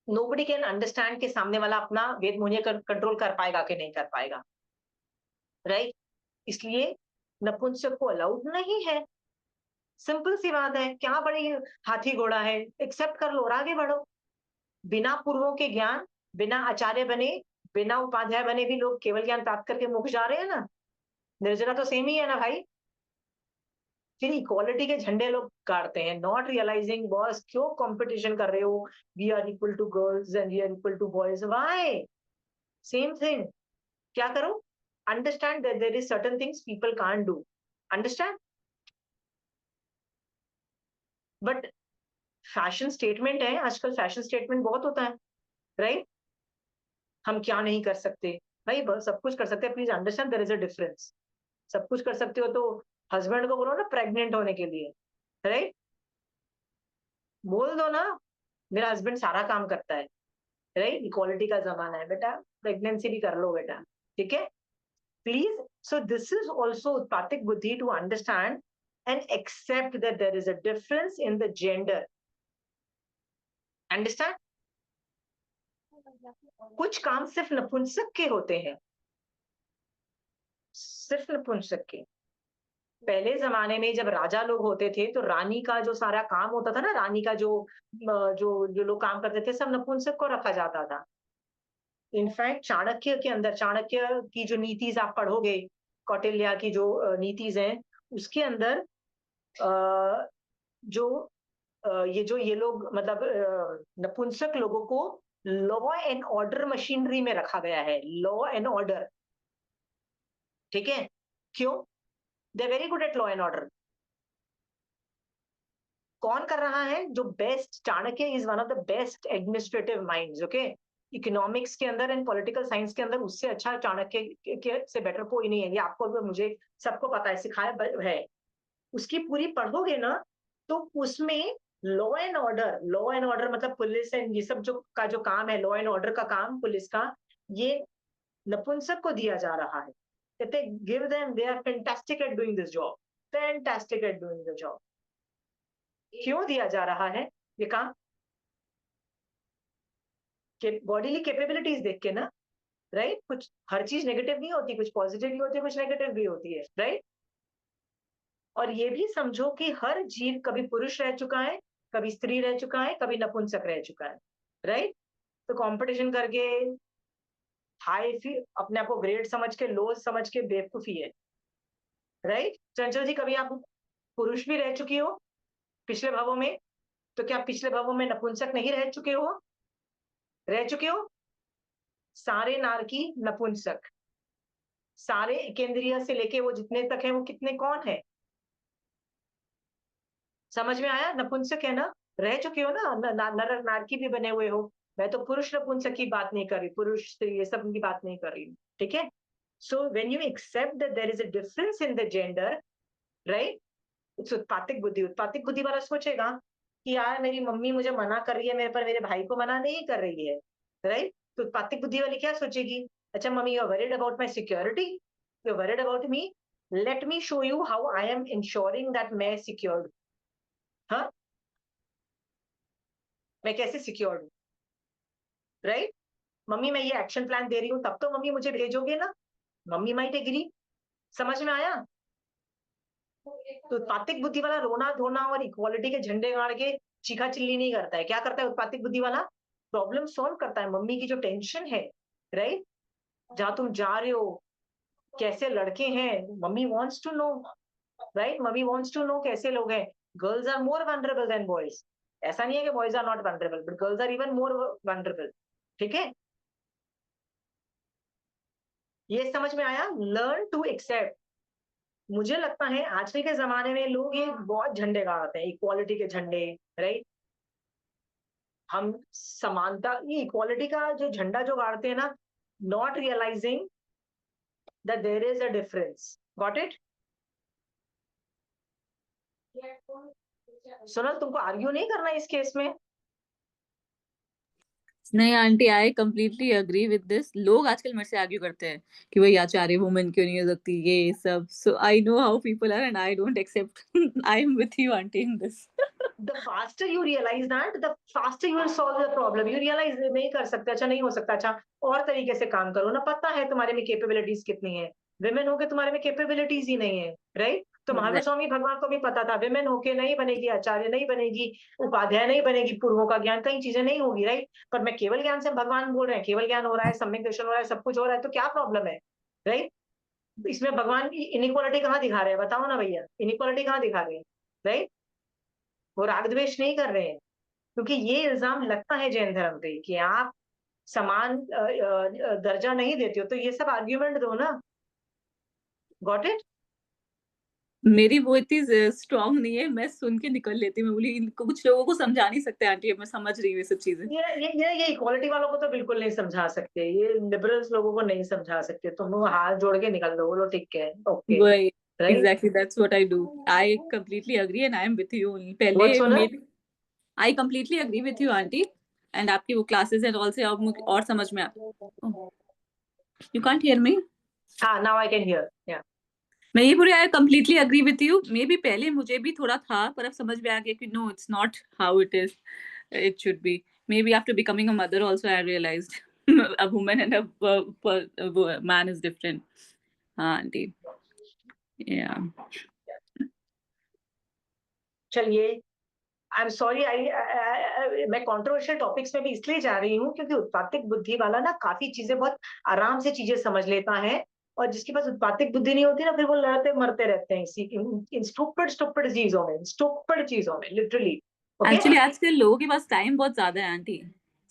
नोबडी कैन अंडरस्टैंड के सामने वाला अपना वेद मोहिनी कंट्रोल कर पाएगा कि नहीं कर पाएगा, राइट? इसलिए नपुंसक को अलाउड नहीं है। सिंपल सी बात है, क्या बड़ी हाथी घोड़ा है, एक्सेप्ट कर लो और आगे बढ़ो। बिना पूर्वों के ज्ञान, बिना आचार्य बने, बिना उपाध्याय बने भी लोग केवल ज्ञान प्राप्त करके मोक्ष जा रहे हैं ना। निर्जरा तो सेम ही है ना भाई। फिर इक्वालिटी के झंडे लोग गाड़ते हैं, नॉट रियलाइजिंग बॉस क्यों कंपटीशन कर रहे हो, we are equal to girls and we are equal to boys, why? Same thing. क्या करो? Understand that there is certain things people can't do, understand? But fashion statement है आजकल, fashion statement बहुत होता है, राइट? हम क्या नहीं कर सकते भाई, सब कुछ कर सकते हैं, please understand there is a difference. सब कुछ कर सकते हो तो हस्बैंड को बोलो ना प्रेग्नेंट होने के लिए, राइट? बोल दो ना मेरा हस्बैंड सारा काम करता है, राइट? इक्वालिटी का जमाना है बेटा, प्रेगनेंसी भी कर लो बेटा, ठीक है? Please, so this is also उत्पातिक बुद्धि to understand and accept that there is a difference in the gender, understand? कुछ काम सिर्फ नपुंसक के होते हैं, सिर्फ नपुंसक के। पहले जमाने में जब राजा लोग होते थे तो रानी का जो सारा काम होता था ना, रानी का जो जो लोग काम करते थे सब नपुंसक को रखा जाता था। इनफैक्ट चाणक्य के अंदर, चाणक्य की जो नीतिज आप पढ़ोगे, कौटिल्य की जो नीतिज हैं, उसके अंदर जो ये लोग मतलब नपुंसक लोगों को लॉ एंड ऑर्डर मशीनरी में रखा गया है, लॉ एंड ऑर्डर, ठीक है? क्यों? They very good at law and order. कौन कर रहा है? जो best, Chanakya is one of the best administrative minds, okay? Economics के अंदर एंड पॉलिटिकल साइंस के अंदर उससे अच्छा चाणक्य के से बेटर कोई नहीं है, ये आपको, मुझे सबको पता है, सिखाया है। उसकी पूरी पढ़ोगे ना तो उसमें लॉ एंड ऑर्डर मतलब पुलिस एंड ये सब जो का जो काम है, लॉ एंड ऑर्डर का काम पुलिस का, ये नपुंसक को दिया जा रहा है। कहते give them, they are fantastic at doing this job, fantastic at doing the job. क्यों दिया जा रहा है ये काम? बॉडीली कैपेबिलिटीज देख के ना, राइट? कुछ हर चीज नेगेटिव नहीं होती, कुछ पॉजिटिव भी होती है, कुछ नेगेटिव भी होती है, राइट? और ये भी समझो कि हर जीव कभी पुरुष रह चुका है, कभी स्त्री रह चुका है, कभी नपुंसक रह चुका है, राइट? तो कंपटीशन करके हाई अपने आप को ग्रेट समझ के, लो समझ के बेवकूफी है, राइट? चंचल जी, कभी आप पुरुष भी रह चुकी हो पिछले भवों में, तो क्या पिछले भवों में नपुंसक नहीं रह चुके हो? रह चुके हो? सारे नारकी नपुंसक, सारे केंद्रीय से लेके वो जितने तक है वो कितने, कौन है? समझ में आया? नपुंसक है ना, रह चुके हो ना, नर नारकी भी बने हुए हो। मैं तो पुरुष नपुंसक की बात नहीं कर रही, पुरुष स्त्री ये सब की बात नहीं कर रही, ठीक है? So when you accept that there is a difference in the gender, right? It's उत्पातिक बुद्धि। उत्पातिक बुद्धि वाला सोचेगा कि यार मेरी मम्मी मुझे मना कर रही है, मेरे पर मेरे भाई को मना नहीं कर रही है, राइट? तो उत्पातिक बुद्धि वाली क्या सोचेगी? अच्छा mummy, you are worried about my security, you are worried about me, let me show you how I am ensuring that मैं सिक्योर्ड। हाँ, मैं कैसे सिक्योर्ड हूँ, राइट? मम्मी मैं ये एक्शन प्लान दे रही हूँ, तब तो मम्मी मुझे भेजोगे ना, मम्मी माइट एग्री। समझ में आया? तो उत्पातिक बुद्धि वाला रोना धोना और इक्वालिटी के झंडे गाड़ के चीखा चिल्ली नहीं करता है। क्या करता है उत्पातिक बुद्धि वाला? प्रॉब्लम सॉल्व करता है। मम्मी की जो टेंशन है, राइट, जहां तुम जा रहे हो, कैसे लड़के हैं, mummy wants to know, right? Mummy wants to know कैसे लोग हैं। Girls are more vulnerable than boys. ऐसा नहीं है कि boys are not vulnerable, but girls are even more vulnerable, ठीक है? ये समझ में आया? Learn to accept. मुझे लगता है आजकल के जमाने में लोग ये बहुत झंडे गाड़ते हैं, इक्वालिटी के झंडे, राइट? हम समानता, ये इक्वालिटी का जो झंडा जो गाड़ते हैं ना, not realising that there is a difference. Got it? Sonal, तुमको आर्ग्यू नहीं करना इस केस में, नहीं aunty, I completely agree with this. लोग आजकल मेरे से आर्ग्यू करते हैं कि वही आचार्य वुमेन क्यों नहीं हो सकती, ये सब। So I know how people are and I don't accept. I am with you aunty in this. The faster you realize that, the faster you will solve the problem. You realize नहीं कर सकते, अच्छा नहीं हो सकता, अच्छा और तरीके से काम करो ना, पता है तुम्हारे में कैपेबिलिटीज कितनी है। विमेन होके तुम्हारे में कैपेबिलिटीज ही नहीं है, राइट? तो महावीर स्वामी भगवान को भी पता था विमेन होके नहीं बनेगी आचार्य, नहीं बनेगी उपाध्याय, नहीं बनेगी, पूर्वों का ज्ञान, कई चीजें नहीं होगी, राइट? पर मैं केवल ज्ञान से भगवान बोल रहे हैं, केवल ज्ञान हो रहा है, सम्यक दर्शन हो रहा है, सब कुछ हो रहा है, तो क्या प्रॉब्लम है, राइट? इसमें भगवान इनइक्वालिटी कहाँ दिखा रहे हैं, बताओ ना भैया, इनइक्वालिटी कहाँ दिखा रहे हैं, राइट? वो राग द्वेष नहीं कर रहे हैं, क्योंकि ये इल्जाम लगता है जैन धर्म पे कि आप समान दर्जा नहीं देते हो, तो ये सब आर्ग्यूमेंट दो ना। Got it? मेरी वो इतनी स्ट्रांग नहीं है, मैं सुन के निकल लेती हूँ। मैं बोली इनको, कुछ लोगों को समझा नहीं सकते आंटी, मैं समझ रही हूँ ये सब चीजें। ये इक्वालिटी वालों को तो बिल्कुल नहीं समझा सकते, ये लिबरल्स लोगों को नहीं समझा सकते, तुम लोग हाथ जोड़ के निकल दो, बोलो ठीक है, ओके, वही, right? Exactly that's what I do. I completely agree and I am with you. What पहले सोनल? मेरे, I completely agree with you aunty. And आपकी वो क्लासेस एंड ऑल से अब मुझे और समझ में यू कांट हियर मी। हाँ, नाउ आई कैन हियर, या। मैं ये पूरे, I completely agree with you. May be पहले मुझे भी थोड़ा था, पर अब समझ में आ गया कि no, it's not how it is, it should be. Maybe after becoming a mother also I realised a woman and a man is different. हाँ आंटी, yeah. चलिए, आई एम सॉरी, मैं कंट्रोवर्शियल टॉपिक्स में भी इसलिए जा रही हूँ क्योंकि उत्पातिक बुद्धि वाला ना काफी चीजें बहुत आराम से चीजें समझ लेता है, और जिसके पास उत्पातिक बुद्धि नहीं होती ना, फिर वो लड़ते मरते रहते हैं इसी इन स्टूपिड स्टूपिड चीजों में लिटरली। ओके, एक्चुअली आजकल लोगों के पास टाइम बहुत ज्यादा है aunty,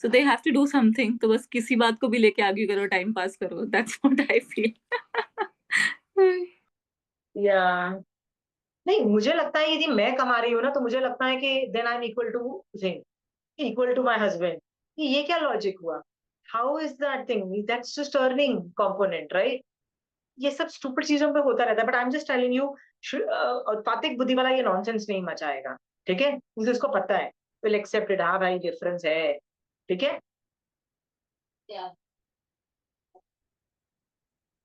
so they have to do something. तो बस किसी बात को भी लेके आर्ग्यू करो, टाइम पास करो, दैट्स व्हाट आई फील। या नहीं, मुझे लगता है यदि मैं कमा रही हूँ ना, तो मुझे लगता है कि then I am equal to thing, equal to my husband. ये क्या लॉजिक हुआ? How is that thing? That's just earning component, right? ये सब स्टूपिड चीजों पे होता रहता है, but I am just telling you, उत्पातिक बुद्धि वाला ये नॉनसेंस नहीं मचाएगा, ठीक है? क्योंकि उसको पता है, विल एक्सेप्ट इट, हाँ भाई डिफरेंस है, ठीक है?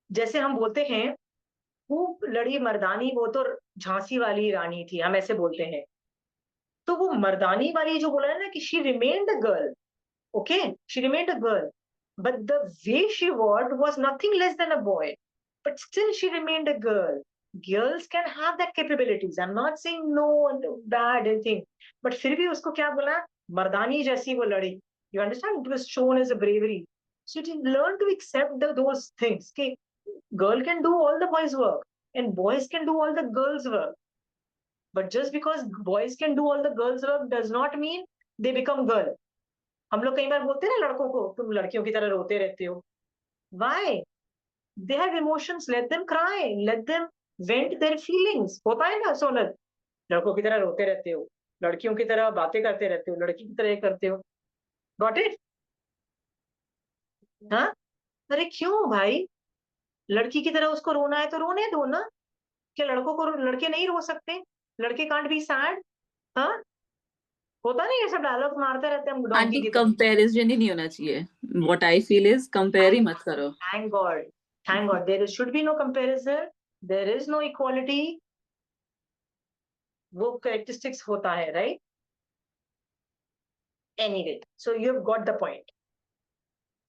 जैसे हम बोलते हैं खूब लड़ी मर्दानी, वो तो झांसी वाली रानी थी, हम ऐसे बोलते हैं। तो वो मर्दानी वाली जो बोला है ना कि she remained a girl, okay, she remained a girl, but the way she was nothing less than a boy, but still she remained a girl. Girls can have that capabilities, I'm not saying no bad anything, but फिर भी उसको क्या बोला, मर्दानी जैसी वो लड़ी, you understand, it was shown as a bravery. So to learn to accept those things कि girl can do all the boys work and boys can do all the girls work, but just because boys can do all the girls work does not mean they become girl. हम लोग कई बार बोलते हैं ना लड़कों को, तुम लड़कियों की तरह रोते रहते हो, why? They have emotions, let them cry, let them vent their feelings. होता है ना सोनल? लड़कों की तरह रोते रहते हो, लड़कियों की तरह बातें करते रहते हो, लड़की की तरह ये करते हो, गॉट इट? हाँ, अरे क्यों भाई? लड़की की तरह उसको रोना है तो रोने दो ना, क्या लड़कों को लड़के नहीं रो सकते? लड़के कांट बी सैड? हाँ, होता नहीं, ये सब डायलॉग मारते रहते हैं हम डोंकी आंटी की तरह। कंपैरिजन ही नहीं होना चाहिए। What I feel is compare ही मत करो। Thank God, thank God, there should be no comparison, there is no equality, वो characteristics होता है, right? Anyway, so you have got the point.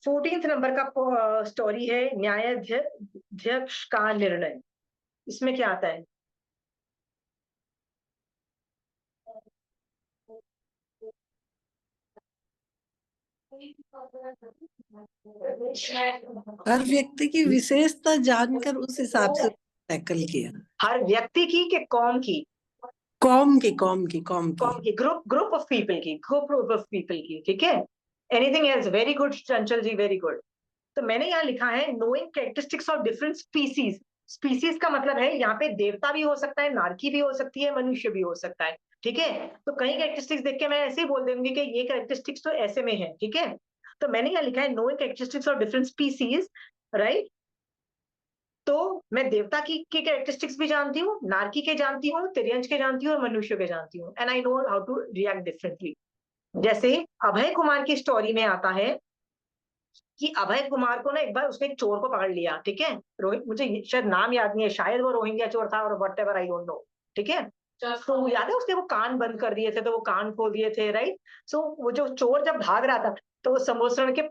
14th number का स्टोरी है न्यायाध्यक्ष का निर्णय। इसमें क्या आता है? हर व्यक्ति की विशेषता जानकर उस हिसाब से टैकल किया। हर व्यक्ति की कि कौम की? कौम की ग्रुप ऑफ पीपल की, ठीक है? Anything else? वेरी गुड चंचल जी, वेरी गुड। तो मैंने यहाँ लिखा है knowing characteristics of different species. Species का मतलब है यहाँ पे देवता भी हो सकता है, नारकी भी हो सकती है, मनुष्य भी हो सकता है, ठीक है? तो कई कैरेक्टरिस्टिक्स देख के मैं ऐसे ही बोल दूंगी कि ये कैरेक्टरिस्टिक्स तो ऐसे में है, ठीक है? तो मैंने यहाँ लिखा है knowing characteristics of different species, right? तो मैं देवता की के कैरेक्टरिस्टिक्स भी जानती हूँ, नारकी के जानती हूँ, तिर्यंज के जानती हूँ, और मनुष्य के जानती हूँ, and I know how to react differently. जैसे अभय कुमार की स्टोरी में आता है कि अभय कुमार को ना एक बार उसने एक चोर को पकड़ लिया, ठीक है। रोहित, मुझे शायद नाम याद नहीं है, शायद वो रोहिंग्या चोर था और what ever, I don't know, ठीक है। तो याद है उसने वो कान बंद कर दिए थे, तो वो कान खोल दिए थे, राइट। सो वो जो चोर जब भाग रहा था, तो वो समुद्र के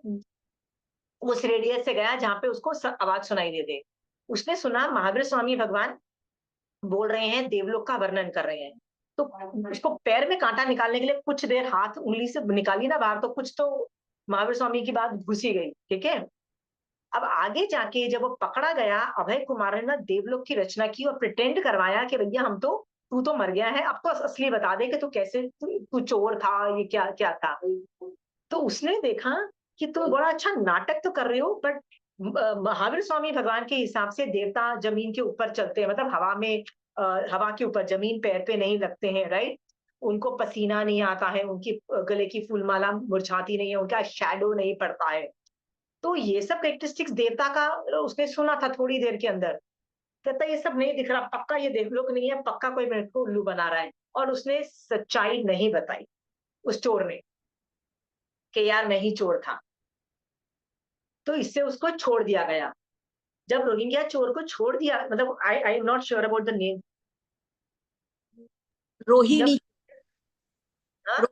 उस रेडियस से गया जहां पे उसको आवाज सुनाई दे दे। उसने सुना महावीर स्वामी भगवान बोल रहे हैं, देवलोक का वर्णन कर रहे हैं। तो उसको पैर में कांटा निकालने के लिए कुछ देर हाथ उंगली से निकाली ना बाहर, तो कुछ तो महावीर स्वामी की बात घुसी गई, ठीक है। अब आगे जाके जब वो पकड़ा गया, अभय कुमार ने ना देवलोक की रचना की और प्रिटेंड करवाया कि भैया हम तो, तू तो मर गया है, अब तो असली बता दे कि तू कैसे, तू चोर था, ये क्या क्या था। तो उसने देखा कि तुम बड़ा अच्छा नाटक तो कर रहे हो, बट महावीर स्वामी भगवान के हिसाब से देवता जमीन के ऊपर चलते हैं, मतलब हवा में, हवा के ऊपर, जमीन पैर पे नहीं लगते हैं, राइट। उनको पसीना नहीं आता है, उनकी गले की फूलमाला मुरझाती नहीं है, उनका शैडो नहीं पड़ता है। तो ये सब कैरेक्टरिस्टिक्स देवता का उसने सुना था थोड़ी देर के अंदर। कहता ये सब नहीं दिख रहा, पक्का ये देवलोक नहीं है, पक्का कोई मेरे को उल्लू बना रहा है। और उसने सच्चाई नहीं बताई उस चोर ने, कि यार मैं ही चोर था। तो इससे उसको छोड़ दिया गया। जब रोहिंग्या चोर को छोड़ दिया, मतलब आई am not sure about the name. Rohini, जब, हाँ?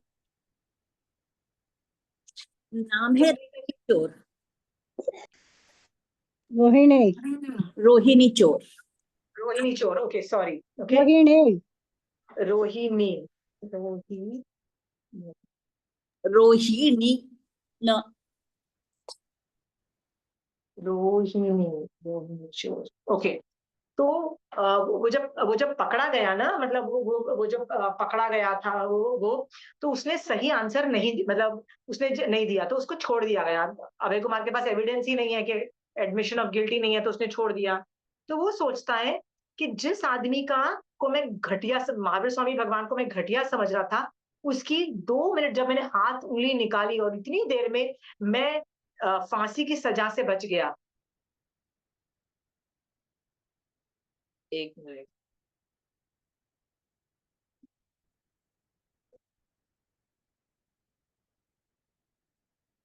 नाम है रोहिणी चोर। रोहिणी, रोहिणी चोर। रोहिणी चोर, okay sorry, okay. Rohini, Rohini, Rohini, Rohini न, रोहिणी, रोहिणी चोर, ओके। तो वो जब पकड़ा गया ना, मतलब वो जब पकड़ा गया था, तो उसने सही आंसर नहीं मतलब उसने नहीं दिया, तो उसको छोड़ दिया गया। अभय कुमार के पास एविडेंस ही नहीं है कि एडमिशन ऑफ गिल्टी नहीं है, तो उसने छोड़ दिया। तो वो सोचता है कि जिस आदमी का को मैं घटिया, महावीर स्वामी भगवान को मैं घटिया समझ रहा था, उसकी 2 मिनट जब मैंने हाथ उंगली निकाली और इतनी देर में मैं फांसी की सजा से बच गया। एक मिनट,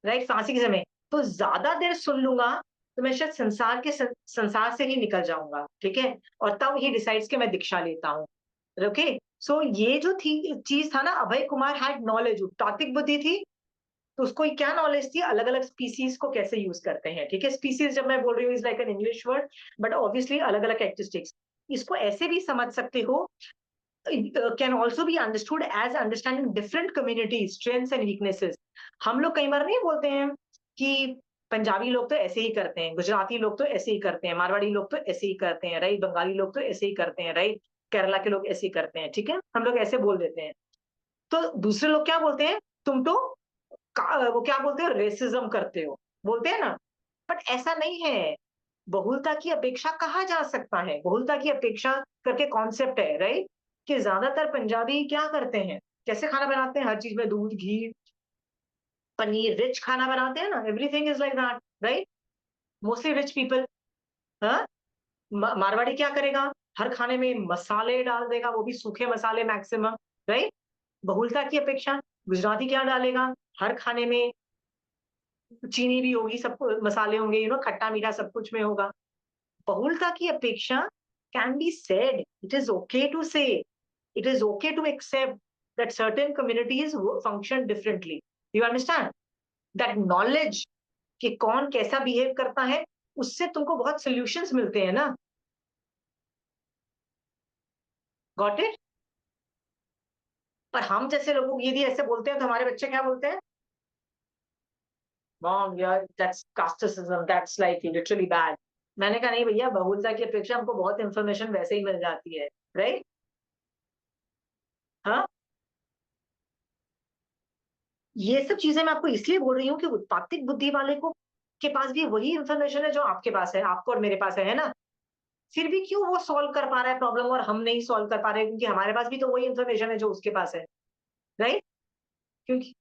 राइट, फांसी के समय तो ज्यादा देर सुन लूंगा तो मैं शायद संसार से ही निकल जाऊंगा, ठीक है। और तब ही डिसाइड्स कि मैं दीक्षा लेता हूँ, ओके। सो ये जो थी चीज था ना, अभय कुमार हैड नॉलेज, तात्विक बुद्धि थी। तो उसको क्या नॉलेज थी, अलग अलग स्पीसीज को कैसे यूज करते हैं, ठीक है। स्पीसीज जब मैं बोल रही हूँ is like an English word, but obviously अलग अलग कैरेक्टरिस्टिक्स। इसको ऐसे भी समझ सकते हो, can also be understood as understanding different communities strengths and weaknesses. हम लोग कई बार नहीं बोलते हैं कि पंजाबी लोग तो ऐसे ही करते हैं, गुजराती लोग तो ऐसे ही करते हैं, मारवाड़ी लोग तो ऐसे ही करते हैं, राइट, बंगाली लोग तो ऐसे ही करते हैं, राइट, केरला के लोग ऐसे ही करते हैं, ठीक है। हम लोग ऐसे बोल देते हैं। तो दूसरे लोग क्या बोलते हैं, तुम तो वो क्या बोलते हो, रेसिज्म करते हो, बोलते हैं ना। बट ऐसा नहीं है, बहुलता की अपेक्षा कहा जा सकता है, बहुलता की अपेक्षा करके कॉन्सेप्ट है, राइट। कि ज्यादातर पंजाबी क्या करते हैं, कैसे खाना बनाते हैं, हर चीज में दूध घी पनीर, रिच खाना बनाते हैं ना, everything is like that, right. Mostly rich people. हाँ, मारवाड़ी क्या करेगा, हर खाने में मसाले डाल देगा, वो भी सूखे मसाले मैक्सिमम, राइट। बहुलता की अपेक्षा गुजराती क्या डालेगा, हर खाने में चीनी भी होगी, सब मसाले होंगे, खट्टा मीठा सब कुछ में होगा। बहुलता की अपेक्षा can be said, it is okay to say, it is okay to accept that certain communities function differently. You understand? That knowledge कि कौन कैसा बिहेव करता है, उससे तुमको बहुत सॉल्यूशंस मिलते हैं ना। Got it. पर हम जैसे लोग यदि ऐसे बोलते हैं तो हमारे बच्चे क्या बोलते हैं, मॉम यार that's casteism, that's like literally bad. मैंने कहा नहीं भैया, बहुलता की अपेक्षा हमको बहुत इंफॉर्मेशन वैसे ही मिल जाती है, राइट। हाँ, ये सब चीजें मैं आपको इसलिए बोल रही हूँ कि उत्पातिक बुद्धि वाले को के पास भी वही इंफॉर्मेशन है जो आपके पास है, आपको और मेरे पास है ना। फिर भी क्यों वो सॉल्व कर पा रहा है प्रॉब्लम और हम नहीं सॉल्व कर पा रहे, क्योंकि हमारे पास भी तो वही इंफॉर्मेशन है जो उसके पास है, राइट। क्योंकि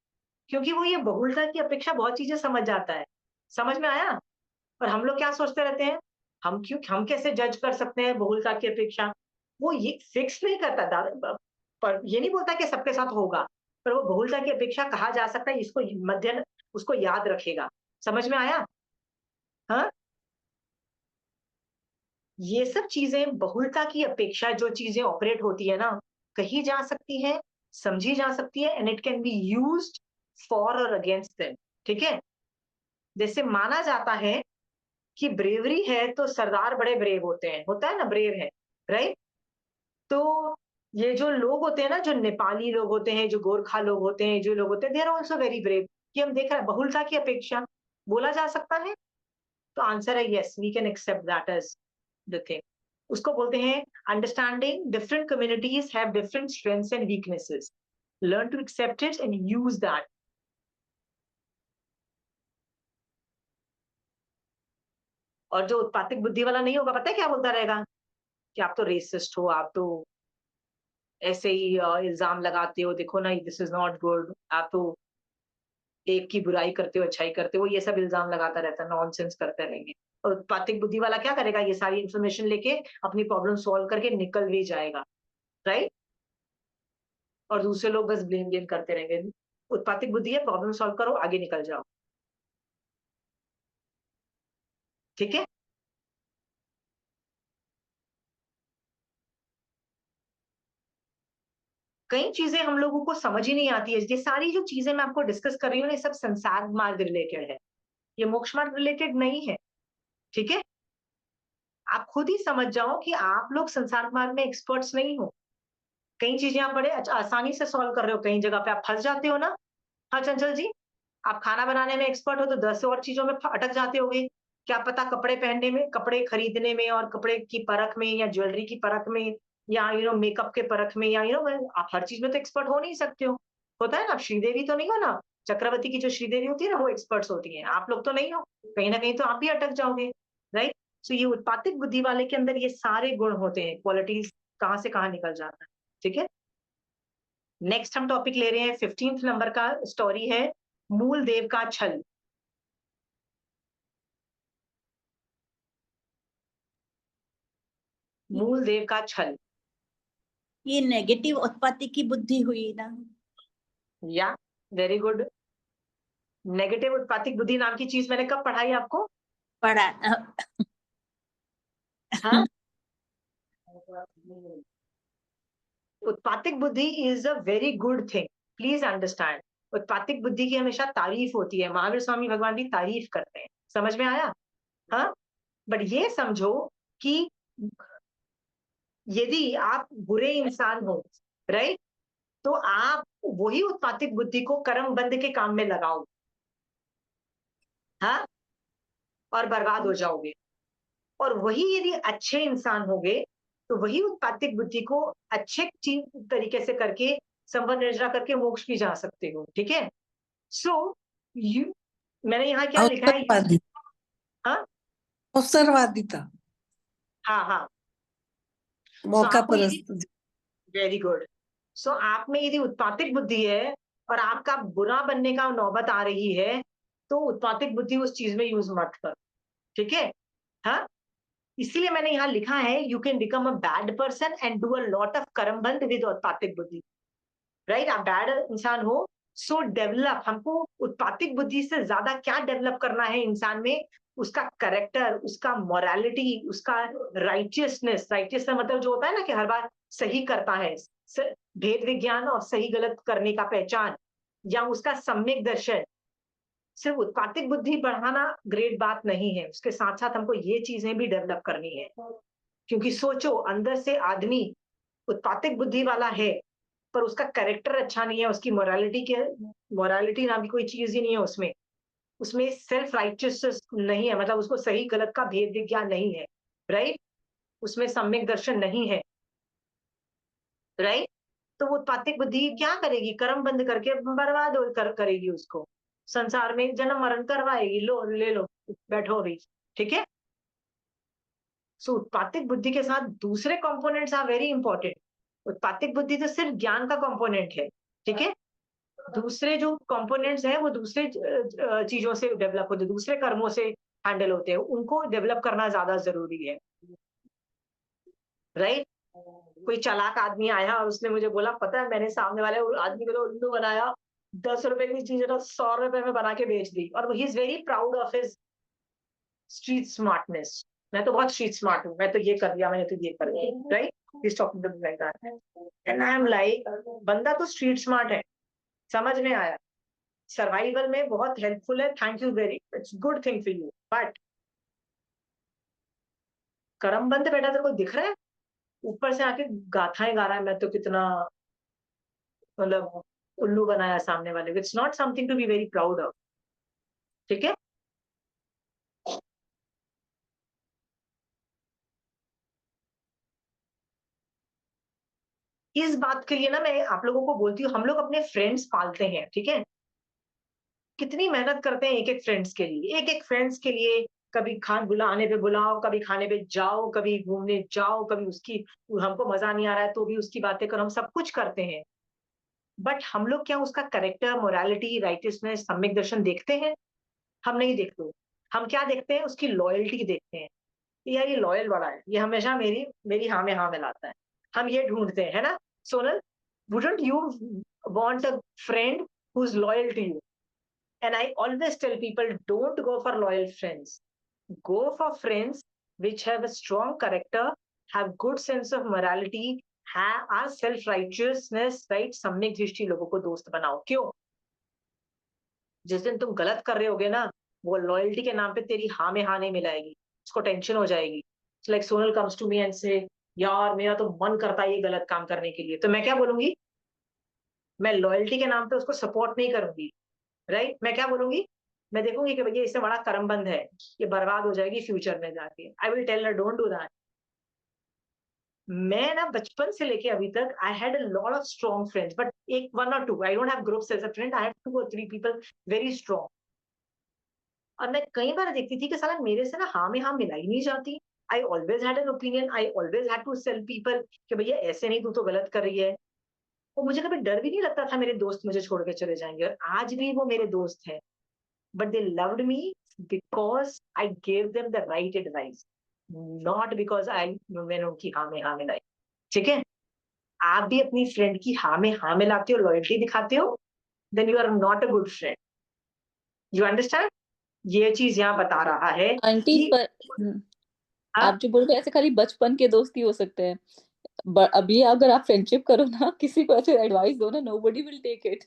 क्योंकि वो ये बहुलता की अपेक्षा बहुत चीजें समझ जाता है। समझ में आया। और हम लोग क्या सोचते रहते हैं, हम कैसे जज कर सकते हैं बहुलता की अपेक्षा। वो ये फिक्स नहीं करता, पर ये नहीं बोलता कि सबके साथ होगा, पर वो बहुलता की अपेक्षा कहा जा सकता है, इसको मध्य उसको याद रखेगा। समझ में आया? हाँ, ये सब चीजें बहुलता की अपेक्षा जो चीजें ऑपरेट होती है ना, कही जा सकती है, समझी जा सकती है, and it can be used for और अगेंस्ट देम। ठीक है? जैसे माना जाता है कि ब्रेवरी है तो सरदार बड़े ब्रेव होते हैं, होता है ना, ब्रेव है, राइट? तो ये जो लोग होते हैं ना, जो नेपाली लोग होते हैं, जो गोरखा लोग होते हैं, जो लोग होते हैं, they are also very brave. कि हम देख रहे हैं बहुलता की अपेक्षा बोला जा सकता है, तो आंसर है yes, we can accept that as the thing. उसको बोलते हैं understanding different communities have different strengths and weaknesses, learn to accept it and use that. और जो उत्पातिक बुद्धि वाला नहीं होगा, पता है क्या बोलता रहेगा? कि आप तो रेसिस्ट हो, आप तो ऐसे ही इल्जाम लगाते हो, देखो ना, दिस इज नॉट गुड, आप तो एक की बुराई करते हो, अच्छाई करते हो, ये सब इल्जाम लगाता रहता है, नॉनसेंस करते रहेंगे। और उत्पातिक बुद्धि वाला क्या करेगा? ये सारी इन्फॉर्मेशन लेके अपनी प्रॉब्लम सॉल्व करके निकल भी जाएगा, राइट? और दूसरे लोग बस ब्लेम गेम करते रहेंगे। उत्पातिक बुद्धि है, प्रॉब्लम सॉल्व करो, आगे निकल जाओ। ठीक है? कई चीजें हम लोगों को समझ ही नहीं आती है। ये सारी जो चीजें मैं आपको डिस्कस कर रही हूँ ना, ये सब संसार मार्ग रिलेटेड है, ये मोक्ष मार्ग रिलेटेड नहीं है। ठीक है? आप खुद ही समझ जाओ कि आप लोग संसार मार्ग में एक्सपर्ट्स नहीं हो। कई चीजें आप बड़े आसानी से सॉल्व कर रहे हो, कई जगह पे आप फंस जाते हो ना। हाँ चंचल जी, आप खाना बनाने में एक्सपर्ट हो तो 10 और चीजों में अटक जाते होगे। क्या पता कपड़े पहनने में, कपड़े खरीदने में, और कपड़े की परख में, या ज्वेलरी की परख में, या मेकअप के परख में, या आप हर चीज में तो एक्सपर्ट हो नहीं सकते हो। होता है ना, आप श्रीदेवी तो नहीं हो ना, चक्रवर्ती की जो श्रीदेवी होती है ना, वो एक्सपर्ट्स होती है, आप लोग तो नहीं हो। कहीं ना कहीं तो आप भी अटक जाओगे, राइट? सो ये उत्पातिक बुद्धि वाले के अंदर ये सारे गुण होते हैं, क्वालिटीज कहाँ से कहाँ निकल जाता है। ठीक है? नेक्स्ट हम टॉपिक ले रहे हैं, 15th नंबर का स्टोरी है मूल देव का छल। मूल देव का छल, ये नेगेटिव उत्पत्ति की बुद्धि हुई ना। या वेरी गुड। नेगेटिव उत्पातिक बुद्धि नाम की चीज मैंने कब पढ़ाई आपको? पढ़ा हाँ? उत्पातिक बुद्धि is a very good thing, please understand. उत्पातिक बुद्धि की हमेशा तारीफ होती है, महावीर स्वामी भगवान भी तारीफ करते हैं। समझ में आया? हाँ, बट ये समझो कि यदि आप बुरे इंसान हो, राइट, तो आप वही उत्पातिक बुद्धि को कर्म बंध के काम में लगाओ, हाँ, और बर्बाद हो जाओगे। और वही यदि अच्छे इंसान होगे, तो वही उत्पातिक बुद्धि को अच्छे तरीके से करके संपन्न निर्जरा करके मोक्ष भी जा सकते हो। ठीक है? सो यू मैंने यहाँ क्या लिखा है? अवसरवादी, हाँ अवसरवादिता, हाँ हाँ। मौका आपको यदि, परस्त। वेरी गुड, सो आप में यदि उत्पातिक बुद्धि है और आपका बुरा बनने का नौबत आ रही है, तो उत्पातिक बुद्धि उस चीज में यूज मत कर। ठीक है? हाँ, इसलिए मैंने यहाँ लिखा है you can become a bad person and do a lot of कर्मबंध विद उत्पातिक बुद्धि, राइट? आप बैड इंसान हो, सो डेवलप, हमको उत्पातिक बुद्धि से ज्यादा क्या डेवलप करना है इंसान में? उसका करेक्टर, उसका मोरालिटी, उसका राइटियसनेस। राइटियस मतलब जो होता है ना कि हर बार सही करता है, भेद विज्ञान और सही गलत करने का पहचान, या उसका सम्यक दर्शन। सिर्फ उत्पातिक बुद्धि बढ़ाना ग्रेट बात नहीं है, उसके साथ साथ हमको ये चीजें भी डेवलप करनी है। क्योंकि सोचो, अंदर से आदमी उत्पातिक बुद्धि वाला है, पर उसका कैरेक्टर अच्छा नहीं है, उसकी मोरालिटी नाम की कोई चीज ही नहीं है उसमें। उसमें सेल्फ राइटियसनेस नहीं है, मतलब उसको सही गलत का भेद विज्ञान नहीं है, राइट? उसमें सम्यक दर्शन नहीं है, राइट? तो वो उत्पातिक बुद्धि क्या करेगी? कर्म बंद करके बर्बाद करेगी उसको, संसार में जन्म मरण करवाएगी। लो ले लो, बैठो अभी। ठीक है? सो उत्पातिक बुद्धि के साथ दूसरे कंपोनेंट्स आर वेरी इंपॉर्टेंट। उत्पातिक बुद्धि तो सिर्फ ज्ञान का कंपोनेंट है, ठीक है? दूसरे जो कंपोनेंट्स हैं वो दूसरे चीजों से डेवलप होते हैं, दूसरे कर्मों से हैंडल होते हैं, उनको डेवलप करना ज्यादा जरूरी है, राइट? कोई चालाक आदमी आया और उसने मुझे बोला, पता है मैंने सामने वाले आदमी को तो उल्लू बनाया, 10 रुपए की चीज तो 100 रुपए में बना के बेच दी, और he is very proud of his street smartness. मैं तो बहुत स्ट्रीट स्मार्ट हूँ, मैं तो ये कर लिया, मैंने तो ये कर लिया, right? He's talking to me like that. And I'm like, बंदा तो स्ट्रीट स्मार्ट है, समझ में आया, सर्वाइवल में बहुत हेल्पफुल है, thank you very, it's good thing for you, but करमबंद बेटा तेरे को दिख रहा है, ऊपर से आके गाथाएं गा रहा है, मैं तो कितना मतलब उल्लू बनाया सामने वाले को। It's not something to be very proud of, ठीक है? इस बात के लिए ना मैं आप लोगों को बोलती हूँ, हम लोग अपने फ्रेंड्स पालते हैं, ठीक है? कितनी मेहनत करते हैं एक एक फ्रेंड्स के लिए, एक एक फ्रेंड्स के लिए, कभी खान बुलाने पे बुलाओ, कभी खाने पे जाओ, कभी घूमने जाओ, कभी उसकी, हमको मजा नहीं आ रहा है तो भी उसकी बातें करो, हम सब कुछ करते हैं, बट हम लोग क्या उसका कैरेक्टर, मोरालिटी, राइटियसनेस, सम्यक दर्शन देखते हैं? हम नहीं देखते। हम क्या देखते हैं? उसकी लॉयल्टी देखते हैं, यार ये लॉयल बड़ा है, ये हमेशा मेरी मेरी हाँ में हाँ मिलाता है, हम ये ढूंढते हैं, है ना Sonal? Wouldn't you want a friend who is loyal to you? And I always tell people, don't go for loyal friends. Go for friends which have a strong character, have good sense of morality, are self-righteousness, right? सम्यक दृष्टि लोगों को दोस्त बनाओ। क्यों? जिस दिन तुम गलत कर रहे होगे ना, वो लॉयल्टी के नाम पे तेरी हाँ में हाँ नहीं मिलाएगी, उसको टेंशन हो जाएगी। Like Sonal comes to me and say, यार मेरा तो मन करता है ये गलत काम करने के लिए, तो मैं क्या बोलूंगी? मैं लॉयल्टी के नाम पे उसको सपोर्ट नहीं करूंगी, राइट? मैं क्या बोलूंगी? मैं देखूंगी कि भैया इससे बड़ा कर्मबंध है, ये बर्बाद हो जाएगी फ्यूचर में जाके। I will tell her don't do that. मैं ना बचपन से लेके अभी तक I had a lot of strong friends, but एक वन और two, I don't have groups as a friend, I have 2 or 3 people very strong. और मैं कई बार देखती थी कि साला मेरे से ना हाँ में हाँ मिलाई नहीं जाती। I always had an opinion, I always had to sell people कि भैया ऐसे नहीं, तू तो गलत कर रही है। और मुझे कभी डर भी नहीं लगता था मेरे दोस्त मुझे छोड़ के चले जाएंगे, और आज भी वो मेरे दोस्त हैं, but they loved me because I gave them the right advice, not because मैंने उनकी हाँ में हाँ मिलाई। ठीक है? आप भी अपनी फ्रेंड की हाँ में हाँ मिलाते हो, लॉयल्टी दिखाते हो, then you are not a good friend. You understand? ये चीज यहाँ बता रहा है आंटी कि पर हाँ, आप जो बोल रहे हैं ऐसे खाली बचपन के दोस्त ही हो सकते हैं। अभी अगर आप फ्रेंडशिप करो ना, किसी को ऐसे एडवाइस दो ना, नोबडी विल टेक इट।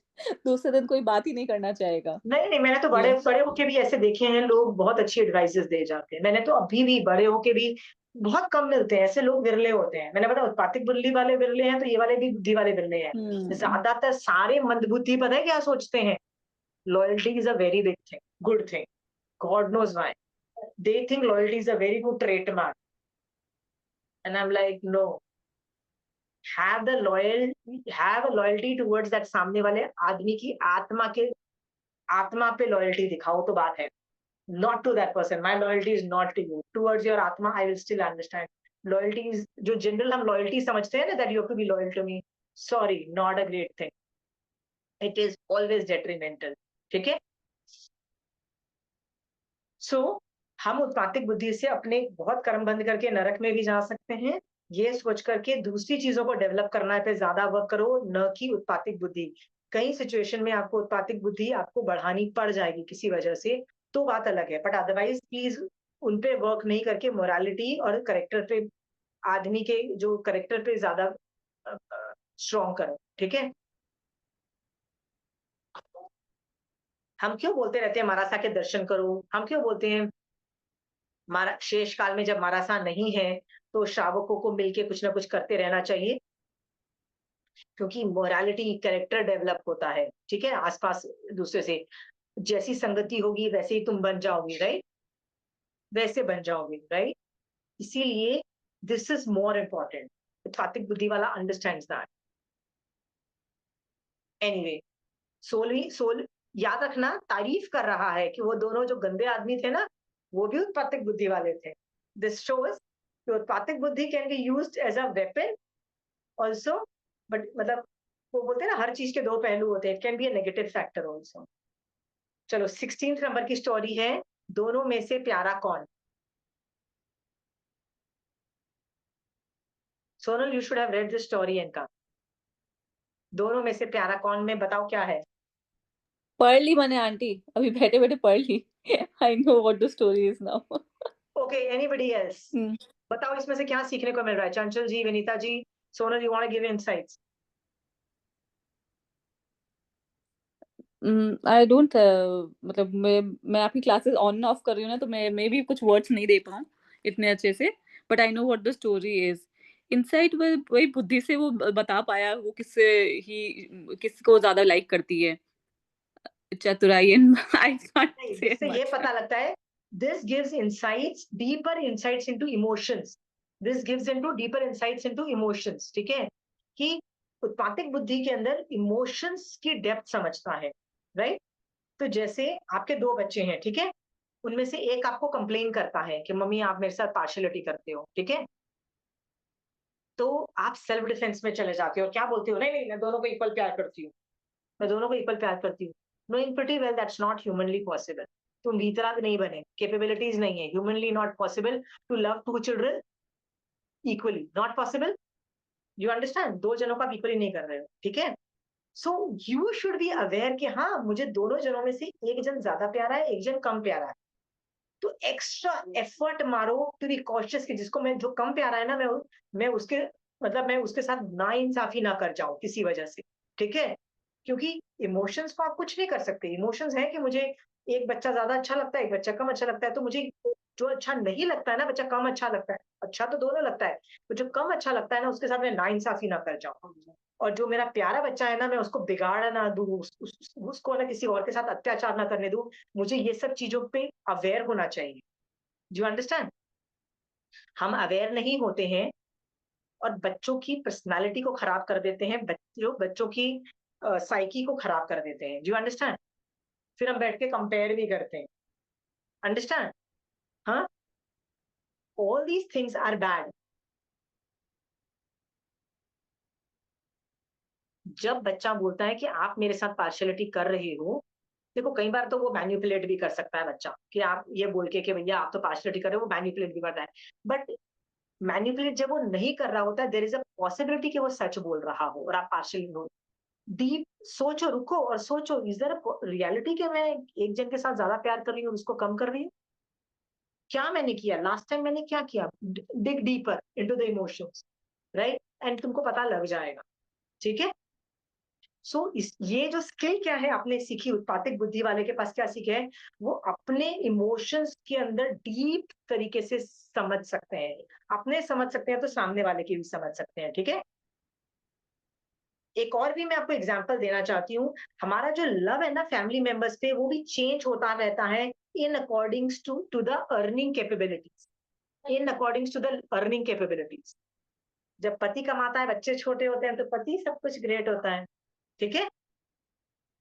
दूसरे दिन कोई बात ही नहीं करना चाहेगा। नहीं नहीं, मैंने तो ये बड़े बड़े होके भी ऐसे देखे हैं, लोग बहुत अच्छी एडवाइसेस दे जाते हैं। मैंने तो अभी भी बड़े होके भी, बहुत कम मिलते हैं ऐसे लोग, विरले होते हैं। मैंने बताया उत्पातिक बुद्धि वाले विरले हैं, तो ये वाले भी बुद्धि वाले विरले हैं। ज्यादातर सारे मंदबुद्धि पता है क्या सोचते हैं? Loyalty is a very big thing, good thing, God knows why they think loyalty is a very good trademark, and I'm like, no, have the loyal, have a loyalty towards that सामने वाले आदमी की आत्मा पे loyalty दिखाओ तो बात है, not to that person. My loyalty is not to you, towards your आत्मा I will still understand. Loyalty is जो जनरल हम लॉयल्टी समझते हैं ना, that you have to be loyal to me, sorry, not a great thing, it is always detrimental. ठीक है? सो हम उत्पातिक बुद्धि से अपने बहुत कर्म बंद करके नरक में भी जा सकते हैं। ये सोच करके दूसरी चीजों को डेवलप करना पे ज्यादा वर्क करो, न कि उत्पातिक बुद्धि। कई सिचुएशन में आपको उत्पातिक बुद्धि आपको बढ़ानी पड़ जाएगी किसी वजह से, तो बात अलग है, बट अदरवाइज प्लीज उन पे वर्क नहीं करके मोरालिटी और करेक्टर पे, आदमी के जो करेक्टर पे ज्यादा स्ट्रॉन्ग करो। ठीक है? हम क्यों बोलते रहते हैं मारासा के दर्शन करो? हम क्यों बोलते हैं शेष काल में जब मारासा नहीं है तो श्रावकों को मिलके कुछ ना कुछ करते रहना चाहिए? क्योंकि मोरालिटी, कैरेक्टर डेवलप होता है। ठीक है? आसपास दूसरे से जैसी संगति होगी वैसे ही तुम बन जाओगे, राइट? वैसे बन जाओगे, राइट? इसीलिए दिस इज मोर इम्पोर्टेंट। सात्विक बुद्धि वाला अंडरस्टैंड्स दैट। एनीवे, सोल याद रखना, तारीफ कर रहा है कि वो दोनों जो गंदे आदमी थे ना, वो भी उत्पातिक बुद्धि वाले थे। दिस शोज उत्पातिक बुद्धि can be used as a weapon also, but मतलब वो बोलते हैं ना हर चीज के दो पहलू होते हैं, it can be a negative factor also. चलो 16th नंबर की स्टोरी है, दोनों में से प्यारा कौन? Sonal, you should have read this story इनका। दोनों में से प्यारा कौन, में बताओ क्या है? पढ़ ली मैंने आंटी, अभी बैठे बैठे पढ़ ली। I know what the story is now. Okay, anybody else? बताओ इसमें से क्या सीखने को मिल रहा है? Chanchal ji, Vinita ji, Sonal, you want to give insights? I don't मतलब मैं आपकी क्लासेस ऑन ऑफ कर रही हूँ ना, तो मैं भी कुछ वर्ड्स नहीं दे पाऊँ इतने अच्छे से, but I know what the story is. Insight वही बुद्धि से वो बता पाया वो किसको ज्यादा लाइक करती है, चतुराई। एंड आई कांट नहीं, से इससे ये मच। पता लगता है, this gives insights, deeper insights into emotions. This gives into deeper insights into emotions, ठीक है? कि उत्पातिक बुद्धि के अंदर इमोशंस की डेप्थ समझता है, राइट? तो जैसे आपके दो बच्चे हैं, ठीक है? उनमें से एक आपको कंप्लेन करता है कि मम्मी आप मेरे साथ पार्शियलिटी करते हो, ठीक है? तो आप सेल्फ डिफेंस में चले जाते हो और क्या बोलते हो, नहीं नहीं, मैं दोनों को इक्वल प्यार करती हूँ, मैं दोनों को इक्वल प्यार करती हूँ। Knowing pretty well that's not humanly possible. तुम वीतराग नहीं बने, कैपेबिलिटीज नहीं है, humanly not possible to love two children equally, not possible. You understand? दो जनों का इक्वली नहीं कर रहे हो, ठीक है? So you should be aware कि हाँ, मुझे दोनों जनों में से एक जन ज्यादा प्यारा है, एक जन कम प्यारा है। तो एक्स्ट्रा एफर्ट मारो टू बी कॉशियस कि जिसको मैं, जो कम प्यारा है ना, मैं उसके, मतलब मैं उसके साथ ना इंसाफी ना कर जाऊं किसी वजह से, ठीक है? क्योंकि इमोशंस को आप कुछ नहीं कर सकते। इमोशंस है कि मुझे एक बच्चा ज्यादा अच्छा लगता है, एक बच्चा कम अच्छा लगता है, तो मुझे जो अच्छा नहीं लगता है ना, बच्चा कम अच्छा लगता है, अच्छा तो दोनों लगता है, तो जो कम अच्छा लगता है ना, उसके साथ मैं ना इंसाफी ना कर जाऊं। और जो मेरा प्यारा बच्चा है ना, मैं उसको बिगाड़ ना दूं, उसको ना किसी और के साथ अत्याचार ना करने दूं। मुझे ये सब चीजों पे अवेयर होना चाहिए। Do you understand? हम अवेयर नहीं होते हैं और बच्चों की पर्सनालिटी को खराब कर देते हैं, बच्चों की साइकी को खराब कर देते हैं। Do you understand? फिर हम बैठ के कंपेयर भी करते हैं। अंडरस्टैंड? हाँ, all these things are bad. जब बच्चा बोलता है कि आप मेरे साथ पार्शियलिटी कर रहे हो, देखो कई बार तो वो मैनिपुलेट भी कर सकता है बच्चा, कि आप ये बोल के कि भैया आप तो पार्शियलिटी कर रहे हो, वो मैनिपुलेट भी करता है। बट मैनिपुलेट जब वो नहीं कर रहा होता है, देयर इज अ पॉसिबिलिटी कि वो सच बोल रहा हो और आप पार्शियल हो। डीप सोचो, रुको और सोचो, इज देयर अ रियलिटी कि मैं एक जन के साथ ज्यादा प्यार कर रही हूँ और उसको कम कर रही हूँ? क्या मैंने किया लास्ट टाइम, मैंने क्या किया? डिग deeper into the emotions, right? And तुमको पता लग जाएगा, ठीक है? सो इस ये जो स्किल क्या है आपने सीखी, उत्पातिक बुद्धि वाले के पास क्या सीखे है, वो अपने इमोशंस के अंदर डीप तरीके से समझ सकते हैं। अपने समझ सकते हैं तो सामने वाले की भी समझ सकते हैं, ठीक है? एक और भी मैं आपको एग्जांपल देना चाहती हूँ। हमारा जो लव है ना फैमिली मेंबर्स पे, वो भी चेंज होता रहता है in accordings to the earning capabilities, in accordings to the earning capabilities. जब पति कमाता है, बच्चे छोटे होते हैं, तो पति सब कुछ ग्रेट होता है, ठीक है?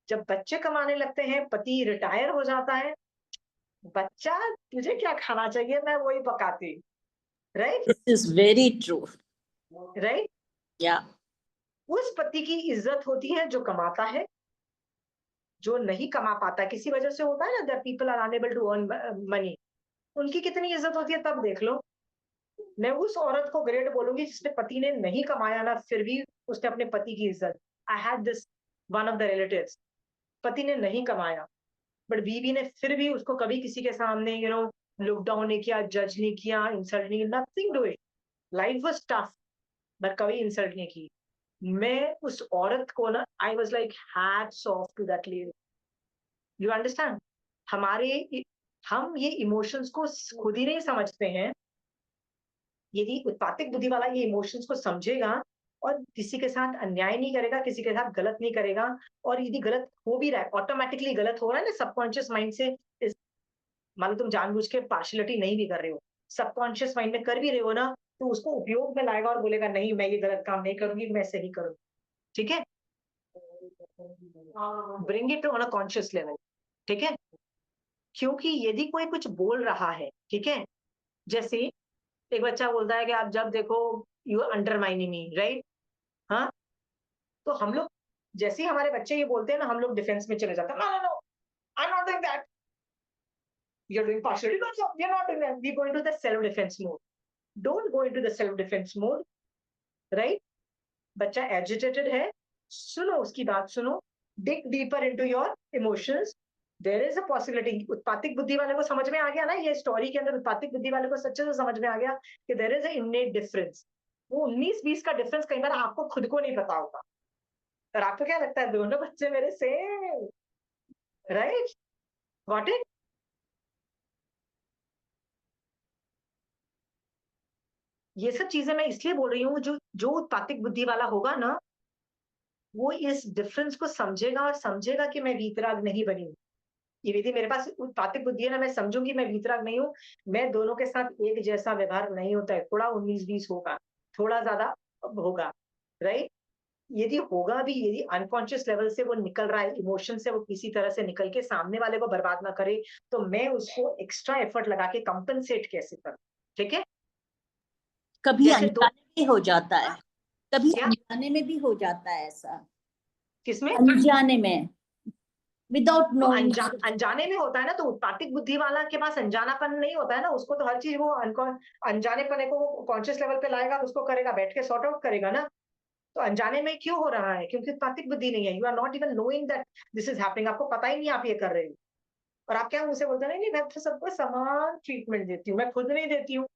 जब बच्चे कमाने लगते हैं, पति रिटायर हो जाता है, बच्चा तुझे क्या खाना चाहिए, मैं वही पकाती, right? This is very true. Right? Yeah. उस पति की इज्जत होती है जो कमाता है। जो नहीं कमा पाता, किसी वजह से होता है ना, that people are unable to earn money, उनकी कितनी इज्जत होती है तब देख लो। मैं उस औरत को ग्रेट बोलूंगी जिसने पति ने नहीं कमाया ना, फिर भी उसने अपने पति की इज्जत। I had this one of the relatives, पति ने नहीं कमाया, बट बीवी ने फिर भी उसको कभी किसी के सामने लुक डाउन नहीं किया, जज नहीं किया, इंसल्ट नहीं, nothing do it. Life was tough, but कभी इंसल्ट नहीं की। मैं उस औरत को ना, I was like hats off to that lady. You understand? हम ये इमोशंस को खुद ही नहीं समझते हैं। यदि उत्पातिक बुद्धि वाला ये इमोशंस को समझेगा और किसी के साथ अन्याय नहीं करेगा, किसी के साथ गलत नहीं करेगा, और यदि गलत हो भी रहा है, ऑटोमेटिकली गलत हो रहा है ना सबकॉन्शियस माइंड से, मान लो तुम जानबूझ के पार्शियलिटी नहीं भी कर रहे हो, सबकॉन्शियस माइंड में कर भी रहे हो ना, तो उसको उपयोग में लाएगा और बोलेगा नहीं, मैं ये गलत काम नहीं करूंगी, मैं सही करूंगी, ठीक है? Bring it on a conscious level, ठीक है? क्योंकि यदि कोई कुछ बोल रहा है, ठीक है, जैसे एक बच्चा बोलता है कि आप जब देखो यू अंडरमाइनिंग मी, राइट? हाँ, तो हम लोग, जैसे ही हमारे बच्चे ये बोलते हैं ना, हम लोग डिफेंस में चले जाते हैं, no no no, I am not doing that, you are doing partiality, we are not doing that, we go into the self defence mode. Don't go into the self defence mode. Right? बच्चा agitated है, सुनो उसकी बात सुनो, dig deeper into your emotions. There is a possibility, उत्पातिक बुद्धि वाले को समझ में आ गया ना, ये स्टोरी के अंदर उत्पातिक बुद्धि वाले को सच्चे से समझ में आ गया कि there is a innate difference. वो 19-20 का डिफरेंस कई बार आपको खुद को नहीं पता होता, और आपको क्या लगता है दोनों बच्चे मेरे सेम, राइट? Got it? ये सब चीजें मैं इसलिए बोल रही हूँ, जो जो उत्पातिक बुद्धि वाला होगा ना, वो इस डिफरेंस को समझेगा और समझेगा कि मैं वीतराग नहीं बनी हूँ। यदि मेरे पास उत्पातिक बुद्धि है ना, मैं समझूंगी मैं वीतराग नहीं हूँ, मैं दोनों के साथ एक जैसा व्यवहार नहीं होता है, थोड़ा 19-20 होगा, थोड़ा ज्यादा होगा, राइट? यदि होगा भी, यदि अनकॉन्शियस लेवल से वो निकल रहा है, इमोशन से वो किसी तरह से निकल के सामने वाले को बर्बाद ना करे, तो मैं उसको एक्स्ट्रा एफर्ट लगा के कंपनसेट कैसे करूं? ठीक है? कभी जैसे दो, अनजाने में हो जाता है, कभी क्या अनजाने में भी हो जाता है ऐसा, किसमें? अनजाने में, विदाउट तो नोइंग। अनजाने में होता है ना, तो उत्पातिक बुद्धि वाला के पास अनजानापन नहीं होता है ना, उसको तो हर चीज वो अनजानेपने को कॉन्शियस लेवल पे लाएगा, उसको करेगा, बैठ के सॉर्ट आउट करेगा ना। तो अनजाने में क्यों हो रहा है? क्योंकि उत्पातिक बुद्धि नहीं है, you are not even knowing that this is happening, आपको पता ही नहीं आप ये कर रहे हो, और आप क्या मुझसे बोलते हैं, नहीं नहीं मैं तो सबको समान ट्रीटमेंट देती हूँ, मैं खुद नहीं देती हूँ।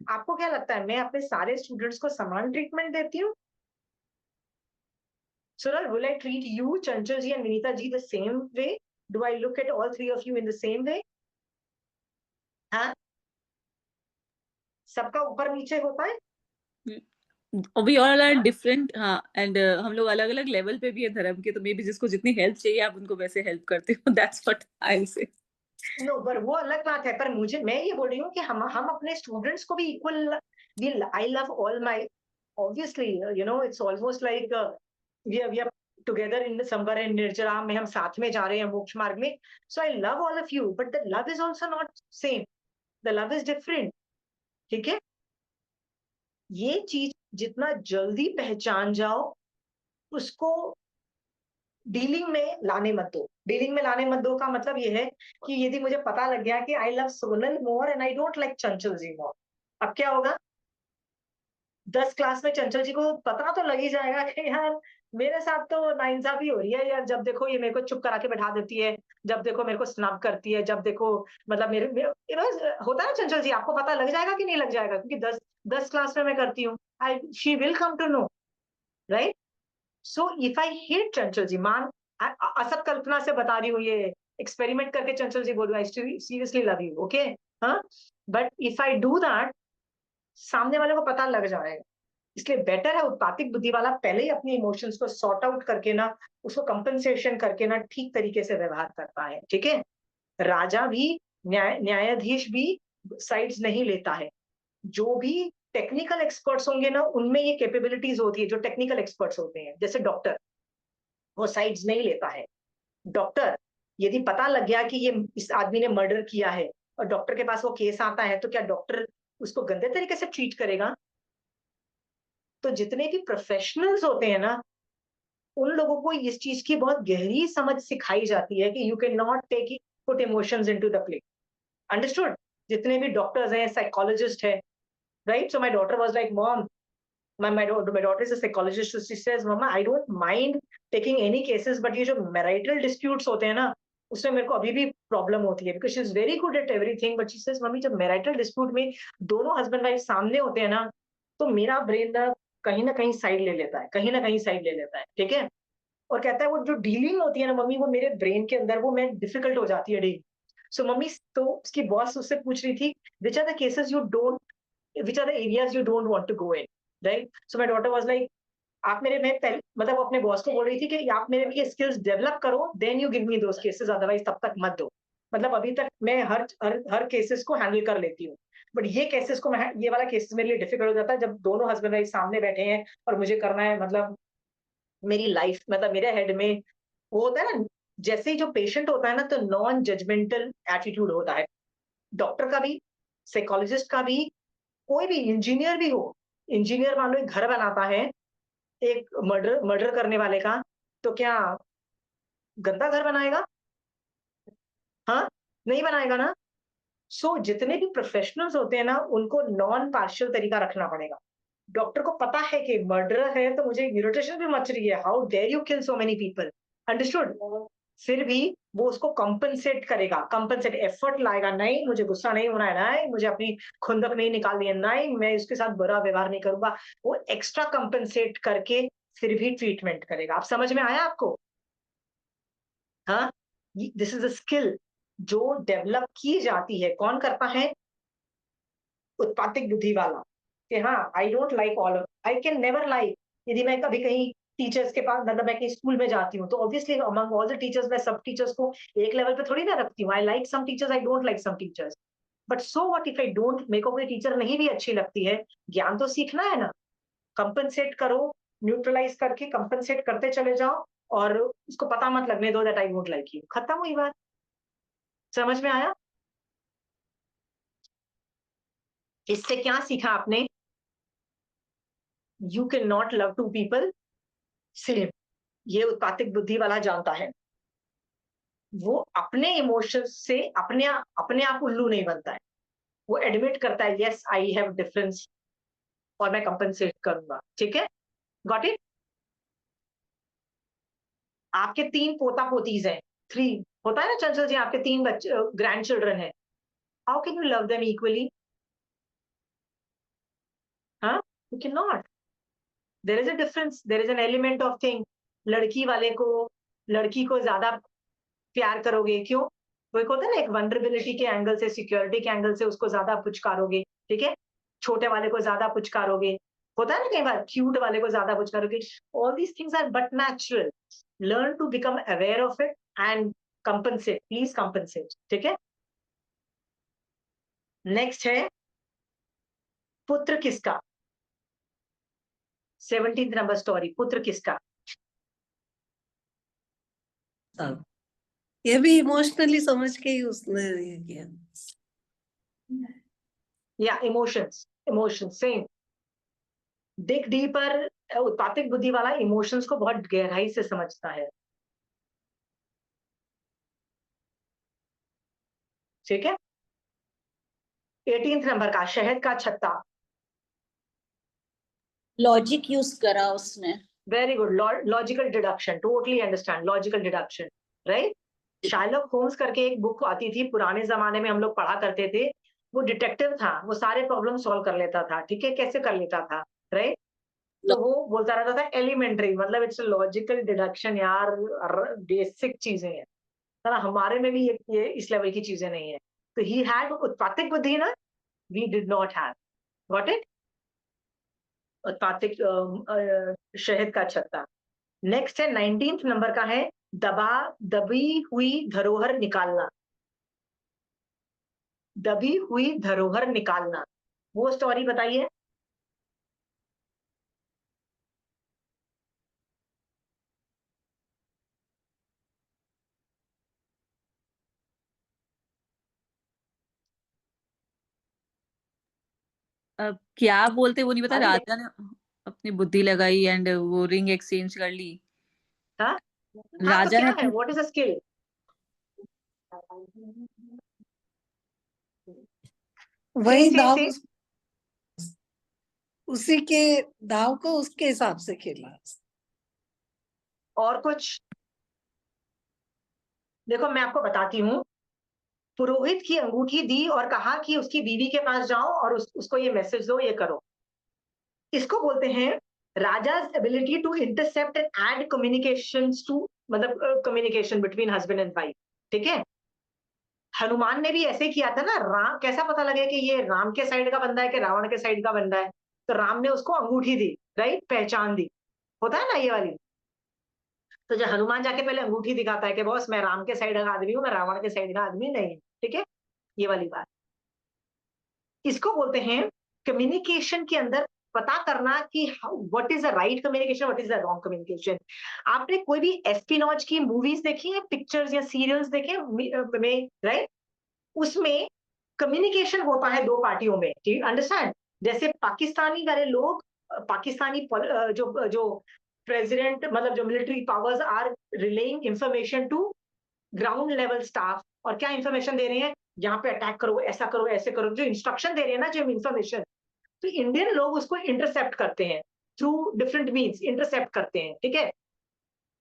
आपको क्या लगता है मैं अपने सारे स्टूडेंट्स को समान ट्रीटमेंट देती हूँ? Sural, will I treat you, Chanchal ji and Vinita ji, the same way? Do I look at all three of you in the same way? हाँ, सबका ऊपर नीचे होता है। We all are different, हाँ, and हम लोग अलग अलग लेवल पे भी है धर्म के, तो मे बी जिसको जितनी हेल्प चाहिए आप उनको वैसे हेल्प करते हो, that's what I'll say. No, पर वो अलग बात है, पर मुझे, मैं ये बोल रही हूँ कि हम अपने स्टूडेंट्स को भी equal, I love all my, obviously you know it's almost like we are together in somewhere in निर्जरा में, हम साथ में जा रहे हैं मोक्ष मार्ग में। So I love all of you, but the love is also not same, the love is different. ठीक है? ये चीज जितना जल्दी पहचान जाओ, उसको डीलिंग में लाने मत दो। डीलिंग में लाने मत दो का मतलब ये है कि यदि मुझे पता लग गया कि I love Sonal more and I don't like चंचल जी मोर, अब क्या होगा? 10 क्लास में चंचल जी को पता तो लग ही जाएगा कि यार मेरे साथ तो नाइंसाफी हो रही है यार, जब देखो ये मेरे को चुप करा के बैठा देती है, जब देखो मेरे को स्नैप करती है, जब देखो, मतलब होता है ना चंचल जी, आपको पता लग जाएगा कि नहीं लग जाएगा? क्योंकि 10 क्लास में मैं करती हूँ, I she will come to know, right? So if I hate Chanchal ji, मान असत कल्पना से बता रही हूँ, ये एक्सपेरिमेंट करके चंचल जी बोलूँ, I seriously love you, okay? हाँ, but if I do that, सामने वाले को पता लग जाएगा। इसलिए बेटर है उत्पातिक बुद्धि वाला पहले ही अपनी इमोशंस को सॉर्ट आउट करके ना, उसको कंपनसेशन करके ना ठीक तरीके से व्यवहार करता है। ठीक है? राजा भी, न्यायाधीश भी साइड्स नहीं लेता है। जो भी टेक्निकल एक्सपर्ट्स होंगे ना, उनमें ये कैपेबिलिटीज होती है, जो टेक्निकल एक्सपर्ट्स होते हैं, जैसे डॉक्टर, वो साइड्स नहीं लेता है। डॉक्टर, यदि पता लग गया कि ये इस आदमी ने मर्डर किया है और डॉक्टर के पास वो केस आता है, तो क्या डॉक्टर उसको गंदे तरीके से ट्रीट करेगा? तो जितने भी प्रोफेशनल्स होते हैं ना, उन लोगों को इस चीज की बहुत गहरी समझ सिखाई जाती है कि you can not take put emotions into the play. Understood? जितने भी डॉक्टर्स हैं, साइकोलॉजिस्ट है, right? So my daughter was like, mom, my daughter is a psychologist, so she says, mama, I don't mind taking any cases, but ये जो marital disputes होते हैं ना, उसमें मेरे को अभी भी प्रॉब्लम होती है, because she is very good at everything, but she says, mummy, जब marital dispute में दोनों हस्बैंड वाइफ सामने होते हैं ना, तो मेरा ब्रेन ना कहीं साइड ले लेता है, कहीं ना कहीं साइड ले लेता है। ठीक है? और कहता है वो जो डीलिंग होती है ना मम्मी, वो मेरे ब्रेन के अंदर वो मैं डिफिकल्ट हो जाती है डील। सो मम्मी, तो उसकी बॉस उससे पूछ रही थी, which are the cases you don't, which are the areas you don't want to go in, right? So my daughter was like, आप मेरे में मतलब वो अपने बॉस को बोल रही थी कि आप मेरे में ये स्किल्स डेवलप करो, then you give me those cases, otherwise तब तक मत दो। मतलब अभी तक मैं हर केसेस को हैंडल कर लेती हूँ, बट ये केसेस को मैं, ये वाला केसेस मेरे लिए डिफिकल्ट हो जाता है जब दोनों हस्बैंड वाइफ सामने बैठे हैं और मुझे करना है, मतलब मेरी लाइफ, मतलब मेरे हेड में वो होता है ना, जैसे ही जो पेशेंट होता है ना, तो नॉन जजमेंटल एटीट्यूड होता है। डॉक्टर का भी, साइकोलॉजिस्ट का भी, कोई भी इंजीनियर भी हो, इंजीनियर मान लो एक घर बनाता है एक मर्डर करने वाले का, तो क्या गंदा घर बनाएगा? हाँ, नहीं बनाएगा ना। सो जितने भी प्रोफेशनल्स होते हैं ना, उनको नॉन पार्शियल तरीका रखना पड़ेगा। डॉक्टर को पता है कि मर्डरर है, तो मुझे इरिटेशन भी मच रही है, how dare you kill so many people, understood. फिर भी वो उसको कंपनसेट करेगा, कंपनसेट एफर्ट लाएगा, नहीं मुझे गुस्सा नहीं होना है, नहीं मुझे अपनी खुंदक नहीं निकालनी है, नहीं मैं इसके साथ बुरा व्यवहार नहीं करूंगा, वो एक्स्ट्रा कंपनसेट करके फिर भी ट्रीटमेंट करेगा। आप समझ में आया आपको? हाँ, दिस इज अ स्किल जो डेवलप की जाती है। कौन करता है? उत्पातिक बुद्धि वाला। कि हाँ, आई don't like all, I can never like, यदि मैं कभी कहीं टीचर्स के पास, मतलब मैं कहीं स्कूल में जाती हूँ, तो obviously among all the teachers मैं सब टीचर्स को एक लेवल पे थोड़ी ना रखती हूँ। I like some teachers, I don't like some teachers, but so what if I don't, मेरे को कोई टीचर नहीं भी अच्छी लगती है, ज्ञान तो सीखना है ना। कंपनसेट करो, न्यूट्रलाइज करके कंपनसेट करते चले जाओ, और उसको पता मत लगने दो that I won't like you, खत्म हुई बात। समझ में आया? इससे क्या सीखा आपने? You can not love two people same. ये उत्पातिक बुद्धि वाला जानता है। वो अपने इमोशंस से अपने आप उल्लू नहीं बनता है। वो एडमिट करता है, यस आई हैव डिफरेंस, और मैं कंपनसेट करूंगा। ठीक है, गॉट इट? आपके 3 पोता पोतीज हैं, 3 होता है ना चंचल जी, आपके 3 बच्चे, ग्रैंड चिल्ड्रन है, how can you love them equally? हाँ, you can not. There is a difference, there is an element of thing. लड़की को ज्यादा प्यार करोगे, क्यों? वो एक होता है ना, एक वनरेबिलिटी के एंगल से, सिक्योरिटी के एंगल से उसको ज्यादा पुचकारोगे, ठीक है। छोटे वाले को ज्यादा पुचकारोगे, होता है ना कई बार, क्यूट वाले को ज्यादा पुचकारोगे। All these things are but natural. Learn to become aware of it and compensate, please compensate. ठीक है, नेक्स्ट है पुत्र किसका। 17th नंबर स्टोरी, पुत्र किसका। तब ये भी इमोशनली समझ के ही उसने ये किया। या emotions, emotions same. Dig deeper, उत्पातिक बुद्धि वाला इमोशंस को बहुत गहराई से समझता है। ठीक है, 18th नंबर का शहद का छत्ता। लॉजिक यूज करा उसने। Very good, logical deduction, totally understand, logical deduction, right. Sherlock Holmes करके एक बुक आती थी, पुराने जमाने में हम लोग पढ़ा करते थे। वो डिटेक्टिव था, वो सारे प्रॉब्लम सॉल्व कर लेता था। ठीक है, कैसे कर लेता था, राइट। तो वो बोलता रहता था एलिमेंट्री, मतलब इट्स लॉजिकल डिडक्शन यार, बेसिक चीजें हैं ना, हमारे में भी ये इस लेवल की चीजें नहीं है। तो ही हैड उत्पातिक बुद्धि ना, we did not have, got it. उत्पातिक शहद का छत्ता। नेक्स्ट है 19th नंबर का है दबी हुई धरोहर निकालना। दबी हुई धरोहर निकालना, वो स्टोरी बताइए। अब क्या बोलते वो नहीं पता, अरे राजा ने अपनी बुद्धि लगाई एंड वो रिंग एक्सचेंज कर ली। हाँ हाँ, तो राजा क्या ने है, अपनी व्हाट इज अ स्किल? वही से दाव से उसी के दाव को उसके हिसाब से खेला। और कुछ? देखो मैं आपको बताती हूँ, पुरोहित की अंगूठी दी और कहा कि उसकी बीवी के पास जाओ और उसको ये मैसेज दो, ये करो। इसको बोलते हैं राजाज ability to intercept and add communication to, मतलब communication between husband and wife. ठीक है, हनुमान ने भी ऐसे किया था ना। राम, कैसा पता लगे कि ये राम के साइड का बंदा है कि रावण के साइड का बंदा है? तो राम ने उसको अंगूठी दी, राइट, पहचान दी, होता है ना ये वाली। तो जब हनुमान जाके पहले अंगूठी दिखाता है कि बॉस मैं राम के साइड का आदमी हूँ, मैं रावण के साइड का आदमी नहीं हूँ। ठीक है, ये वाली बात। इसको बोलते हैं कम्युनिकेशन के अंदर पता करना कि what is the right communication, what is the wrong communication. आपने कोई भी एस्पिनॉज की मूवीज देखी है, पिक्चर्स या सीरियल्स देखे में, राइट, उसमें कम्युनिकेशन होता है 2 पार्टियों में, अंडरस्टैंड। जैसे पाकिस्तानी वाले लोग, पाकिस्तानी जो जो प्रेसिडेंट, मतलब जो military powers are relaying information to ground level staff, और क्या इंफॉर्मेशन दे रहे हैं, यहाँ पे अटैक करो, ऐसा करो, ऐसे करो, जो इंस्ट्रक्शन दे रहे हैं ना, जो इंफॉर्मेशन, तो इंडियन लोग उसको इंटरसेप्ट करते हैं थ्रू डिफरेंट मीन्स, इंटरसेप्ट करते हैं, ठीक है।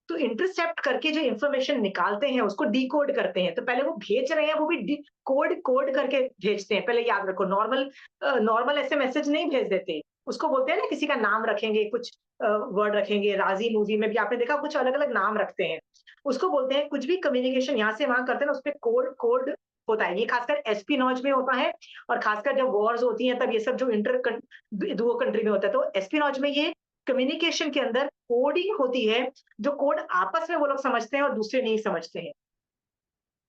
तो इंटरसेप्ट करके जो इंफॉर्मेशन निकालते हैं उसको डिकोड करते हैं। तो पहले वो भेज रहे हैं, वो भी कोड कोड करके भेजते हैं। पहले याद रखो, नॉर्मल ऐसे मैसेज नहीं भेज देते। उसको बोलते हैं ना, किसी का नाम रखेंगे, कुछ वर्ड रखेंगे। राजी मूवी में भी आपने देखा कुछ अलग अलग नाम रखते हैं, उसको बोलते हैं। कुछ भी कम्युनिकेशन यहाँ से वहां करते हैं ना, उसपे कोड कोड होता है। ये खासकर एस्पिनॉज में होता है, और खासकर जब वॉर्स होती हैं तब ये सब जो दो कंट्री में होता है। तो एस्पिनॉज में ये कम्युनिकेशन के अंदर कोडिंग होती है, जो कोड आपस में वो लोग समझते हैं और दूसरे नहीं समझते हैं।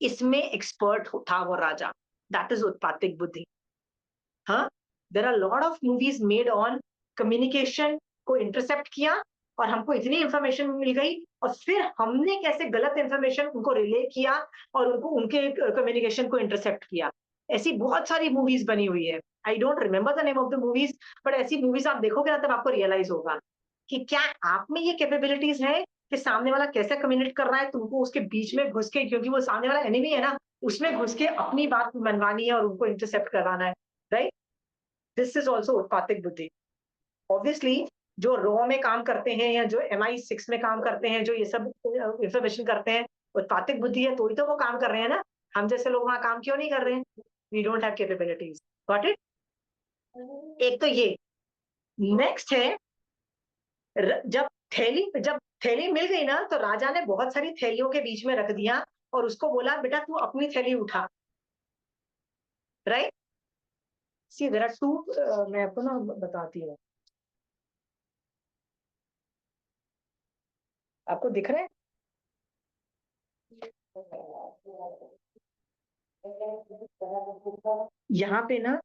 इसमें एक्सपर्ट था वो राजा, दैट इज उत्पातिक बुद्धि। हाँ, there are lot of movies made on communication को इंटरसेप्ट किया, और हमको इतनी इंफॉर्मेशन मिल गई, और फिर हमने कैसे गलत इंफॉर्मेशन उनको रिले किया और उनको उनके कम्युनिकेशन को इंटरसेप्ट किया। ऐसी बहुत सारी मूवीज बनी हुई है। I don't remember the name of the movies, but ऐसी मूवीज आप देखोगे ना, तब आपको रियलाइज होगा कि क्या आप में ये कैपेबिलिटीज है कि सामने वाला कैसे कम्युनिकेट कर रहा है, तुमको उसके बीच में घुस के, क्योंकि वो सामने वाला एनिमी है ना, उसमें घुस के अपनी बात मनवानी है और उनको इंटरसेप्ट करवाना है, राइट। दिस इज ऑल्सो उत्पातिक बुद्धि। ऑब्वियसली जो रॉ में काम करते हैं या जो MI6 में काम करते हैं, जो ये सब इंफॉर्मेशन करते हैं, उत्पातिक बुद्धि है, तो ही तो वो काम कर रहे हैं ना। हम जैसे लोग वहां काम क्यों नहीं कर रहे हैं? We don't have capabilities. Got it? एक तो ये। नेक्स्ट है, जब थैली मिल गई ना, तो राजा ने बहुत सारी थैलियों के बीच में रख दिया और उसको बोला, बेटा तू अपनी थैली उठा, right. See there are two, मैं आपको ना बताती हूँ, आपको दिख रहा है? यहाँ पे ना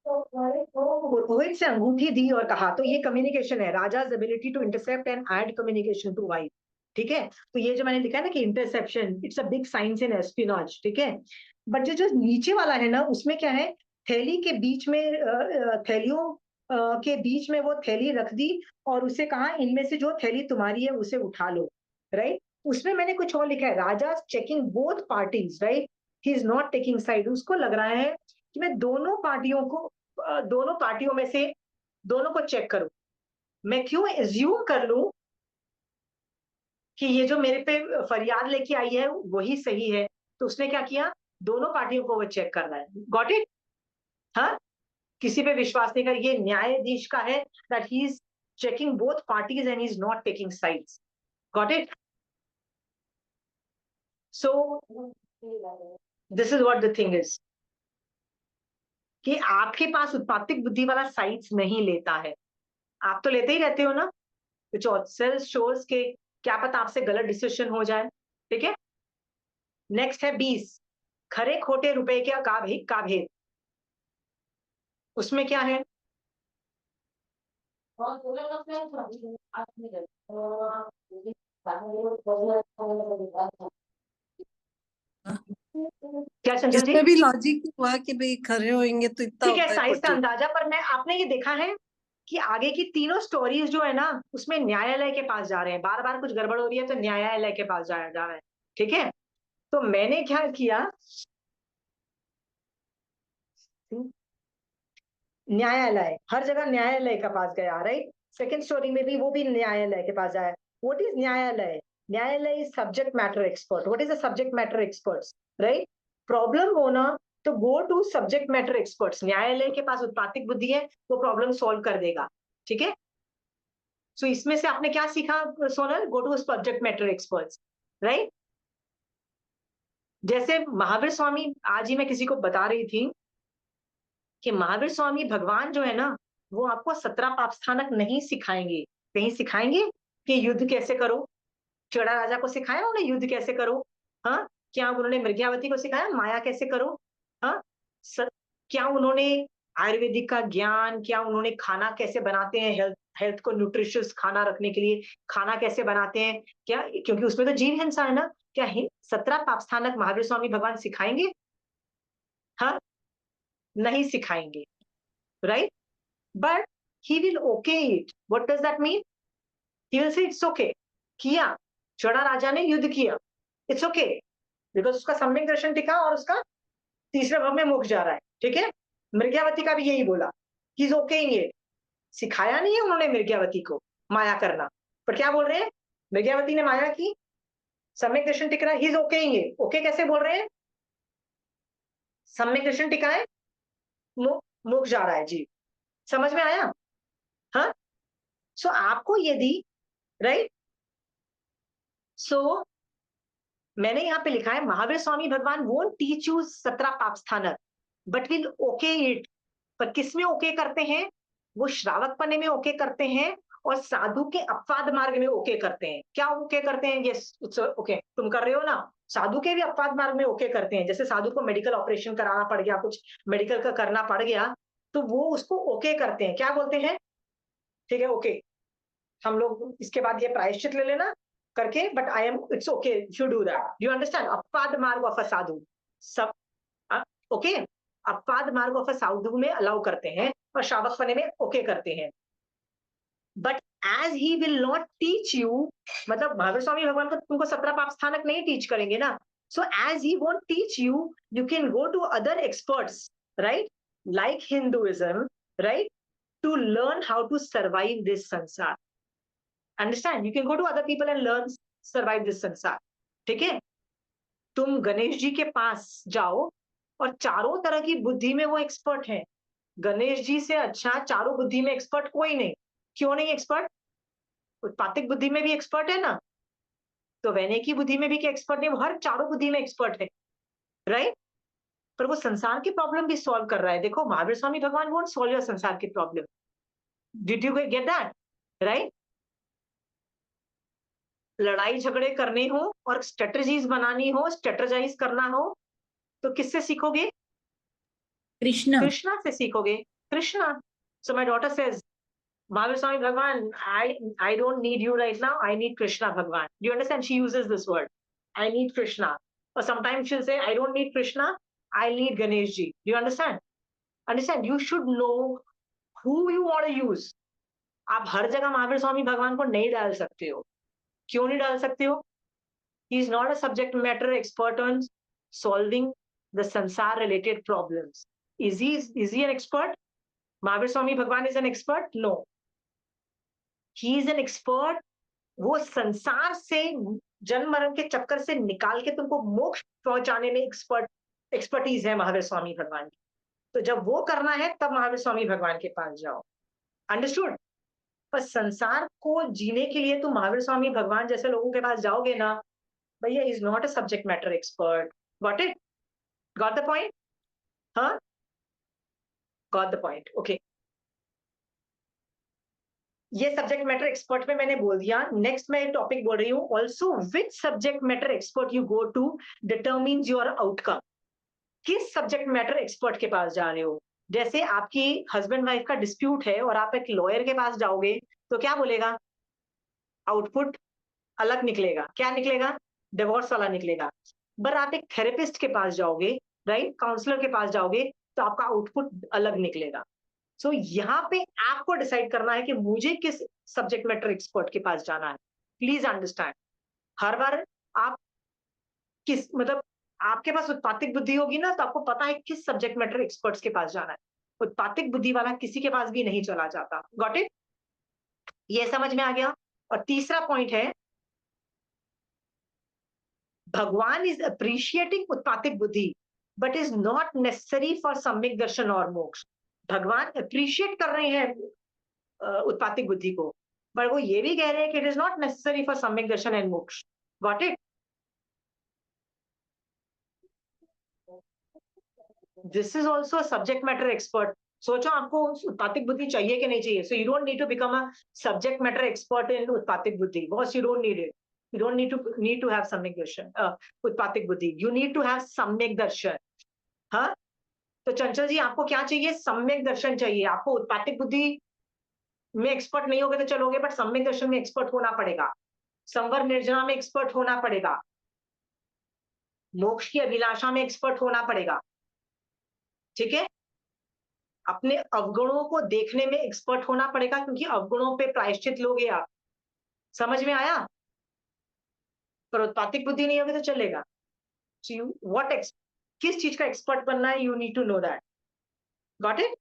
रोहित से अंगूठी दी और कहा, तो ये कम्युनिकेशन है, raja's ability to intercept and add communication to wife, ठीक है। तो ये जो मैंने लिखा है ना कि interception, it's a big science in espionage, ठीक है। बट जो नीचे वाला है ना, उसमें क्या है, थैली के बीच में, थैलियों के बीच में वो थैली रख दी और उसे कहा, इनमें से जो थैली तुम्हारी है उसे उठा लो, राइट। उसमें मैंने कुछ और लिखा है, राजा checking both parties, right. He is not taking side. उसको लग रहा है कि मैं दोनों पार्टियों में से दोनों को चेक करूं। मैं क्यों एज्यूम कर लूं कि ये जो मेरे पे फरियाद लेके आई है वही सही है। तो उसने क्या किया, दोनों पार्टियों को वो चेक कर रहा है। Got it? हाँ, किसी पे विश्वास नहीं कर, ये न्यायाधीश का है, that he is checking both parties and he is not taking sides. Got it? So this is what the thing is, कि आपके पास उत्पातिक बुद्धि वाला साइड्स नहीं लेता है। आप तो लेते ही रहते हो ना, which also shows के क्या पता आपसे गलत डिसीजन हो जाए, ठीक है। नेक्स्ट है 20, खरे खोटे रुपए के का भेद। उसमें क्या है, क्या चंचल जी? इसमें भी लॉजिक हुआ कि भाई खरे होंगे तो इतना ठीक है, होता है साइंस का खोटे। अंदाजा। पर मैं, आपने ये देखा है कि आगे की तीनों स्टोरीज जो है ना, उसमें न्यायालय के पास जा रहे हैं, बार बार कुछ गड़बड़ हो रही है तो न्यायालय के पास जा रहा है, ठीक है। तो मैंने क्या किया, न्यायालय, हर जगह न्यायालय के पास गया, राइट। सेकंड स्टोरी में भी वो भी न्यायालय के पास जाए। व्हाट इज न्यायालय? न्यायालय is subject matter expert. What is a subject matter experts, right. Problem होना तो go to subject matter experts. न्यायालय के पास उत्पातिक बुद्धि है, वो प्रॉब्लम सॉल्व कर देगा, ठीक है। सो इसमें से आपने क्या सीखा Sonal? Go to subject matter experts, right. जैसे महावीर स्वामी, आज ही मैं किसी को बता रही थी कि महावीर स्वामी भगवान जो है ना, वो आपको 17 पापस्थानक नहीं सिखाएंगे। कहीं सिखाएंगे कि युद्ध कैसे करो, चड़ा राजा को सिखाया उन्होंने युद्ध कैसे करो? हाँ, क्या उन्होंने मृग्यावती को सिखाया माया कैसे करो? हाँ, क्या उन्होंने आयुर्वेदिक का ज्ञान, क्या उन्होंने खाना कैसे बनाते हैं, हेल्थ को न्यूट्रिशियस खाना रखने के लिए खाना कैसे बनाते हैं, क्या, क्योंकि उसमें तो जीव हिंसा है ना, क्या 17 पापस्थानक महावीर स्वामी भगवान सिखाएंगे? हाँ, नहीं सिखाएंगे, right. But he will okay it. What does that mean? He will say it's okay. किया, चड़ा राजा ने युद्ध किया, it's okay. बिकॉज उसका सम्यक दर्शन टिका और उसका तीसरे भाव में मोक्ष जा रहा है, ठीक है। मृग्यावती का भी यही बोला कि इज ओके ये, सिखाया नहीं है उन्होंने मृग्यावती को माया करना, पर क्या बोल रहे हैं, मृग्यावती ने माया की, सम्यक दर्शन टिक रहा है, ही इज ओके ये, ओके कैसे बोल रहे हैं, सम्यक दर्शन टिका है, मोक्ष जा रहा है जी, समझ में आया। हाँ, सो आपको यदि राइट, सो मैंने यहाँ पे लिखा है महावीर स्वामी भगवान वोंट टीच यू 17 पाप स्थानक बट विल ओके इट, पर किस में ओके करते हैं, वो श्रावक पने में ओके करते हैं और साधु के अपवाद मार्ग में ओके करते हैं। क्या ओके करते हैं, ये ओके तुम कर रहे हो ना, साधु के भी अपवाद मार्ग में ओके करते हैं। जैसे साधु को मेडिकल ऑपरेशन कराना पड़ गया, कुछ मेडिकल का करना पड़ गया, तो वो उसको ओके करते हैं, क्या बोलते हैं, ठीक है ओके, हम लोग इसके बाद ये प्रायश्चित ले लेना करके, but I M it's okay you do that, you understand, अपवाद मार्ग ऑफ अ साधु, सब ओके, अपवाद मार्ग ऑफ अ साधु में अलाउ करते हैं और श्रावक पने में ओके करते हैं। But as he will not teach you, मतलब महावीर स्वामी भगवान को तुमको 17 पाप स्थानक नहीं टीच करेंगे ना, so as he won't teach you, you can go to other experts, right, like Hinduism, right, to learn how to survive this संसार, understand, you can go to other people and learn survive this संसार, ठीक है। तुम गणेश जी के पास जाओ और चारों तरह की बुद्धि में वो एक्सपर्ट है, गणेश जी से अच्छा चारों बुद्धि में एक्सपर्ट कोई नहीं, क्यों नहीं एक्सपर्ट, उत्पातिक बुद्धि में भी एक्सपर्ट है ना, तो वैनेकी बुद्धि में भी क्या एक्सपर्ट नहीं, वो हर चारों बुद्धि में एक्सपर्ट है, राइट, पर वो संसार की प्रॉब्लम भी सॉल्व कर रहा है। देखो महावीर स्वामी भगवान वोंट सॉल्व योर संसार की problem, did you get that, right, लड़ाई झगड़े करने हो और स्ट्रेटजीज बनानी हो, स्ट्रेटजाइज करना हो, तो किससे सीखोगे, कृष्ण, कृष्णा से सीखोगे, कृष्णा। सो my daughter says Mahavir Swami Bhagwan, I don't need you right now. I need Krishna Bhagwan. Do you understand? She uses this word. I need Krishna. Or sometimes she'll say, I don't need Krishna. I need Ganesh Ji. Do you understand? Understand? You should know who you want to use. आप हर जगह महावीर स्वामी भगवान को नहीं डाल सकते हो, क्यों नहीं डाल सकते हो, he is not a subject matter expert on solving the sansar related problems. Is he an expert? Mahavir Swami Bhagwan is an expert? No. He is an expert, वो संसार से जन्म मरण के चक्कर से निकाल के तुमको मोक्ष पहुंचाने में एक्सपर्टीज है महावीर स्वामी भगवान की। तो जब वो करना है तब महावीर स्वामी भगवान के पास जाओ, अंडरस्टूड। पर संसार को जीने के लिए तुम महावीर स्वामी भगवान जैसे लोगों के पास जाओगे ना, भैया is not a subject matter expert, got it, got the point, हाँ गॉट द पॉइंट, ओके। ये सब्जेक्ट मैटर एक्सपर्ट में मैंने बोल दिया। नेक्स्ट मैं टॉपिक बोल रही हूँ, also which subject matter expert you go to determines your outcome. किस सब्जेक्ट मैटर एक्सपर्ट के पास जा रहे हो, जैसे आपकी हस्बैंड वाइफ का डिस्प्यूट है और आप एक लॉयर के पास जाओगे तो क्या बोलेगा, आउटपुट अलग निकलेगा, क्या निकलेगा, डिवोर्स वाला निकलेगा। पर आप एक थेरेपिस्ट के पास जाओगे, राइट, काउंसलर के पास जाओगे तो आपका आउटपुट अलग निकलेगा। सो यहाँ पे आपको डिसाइड करना है कि मुझे किस सब्जेक्ट मैटर एक्सपर्ट के पास जाना है। प्लीज अंडरस्टैंड, हर बार आप किस, मतलब आपके पास उत्पातिक बुद्धि होगी ना तो आपको पता है किस सब्जेक्ट मैटर एक्सपर्ट्स के पास जाना है। उत्पातिक बुद्धि वाला किसी के पास भी नहीं चला जाता, गॉट इट, ये समझ में आ गया। और तीसरा पॉइंट है, भगवान इज अप्रिशिएटिंग उत्पातिक बुद्धि but is not necessary for सम्यक दर्शन और मोक्ष। भगवान अप्रिशिएट कर रहे हैं उत्पातिक बुद्धि को, पर वो ये भी कह रहे हैं कि it is not necessary for सम्यक दर्शन एंड मोक्ष, got it. This is also a subject matter expert. सोचो आपको उत्पातिक बुद्धि चाहिए कि नहीं चाहिए, so you don't need to become a subject matter expert in उत्पातिक बुद्धि, boss you don't need it, you don't need to have सम्यक दर्शन उत्पातिक बुद्धि, यू नीड टू हैव सम्यक दर्शन। हाँ, तो चंचल जी आपको क्या चाहिए, सम्यक दर्शन चाहिए। आपको उत्पातिक बुद्धि में एक्सपर्ट नहीं होगे तो चलोगे, बट सम्यक दर्शन में एक्सपर्ट होना पड़ेगा, संवर निर्जना में एक्सपर्ट होना पड़ेगा, मोक्ष की अभिलाषा में एक्सपर्ट होना पड़ेगा, ठीक है। अपने अवगुणों को देखने में एक्सपर्ट होना पड़ेगा, क्योंकि अवगुणों पे प्रायश्चित लोगे आप, समझ में आया। पर उत्पातिक बुद्धि नहीं होगी तो चलेगा, So you किस चीज का एक्सपर्ट बनना है, you need to know that. Got it?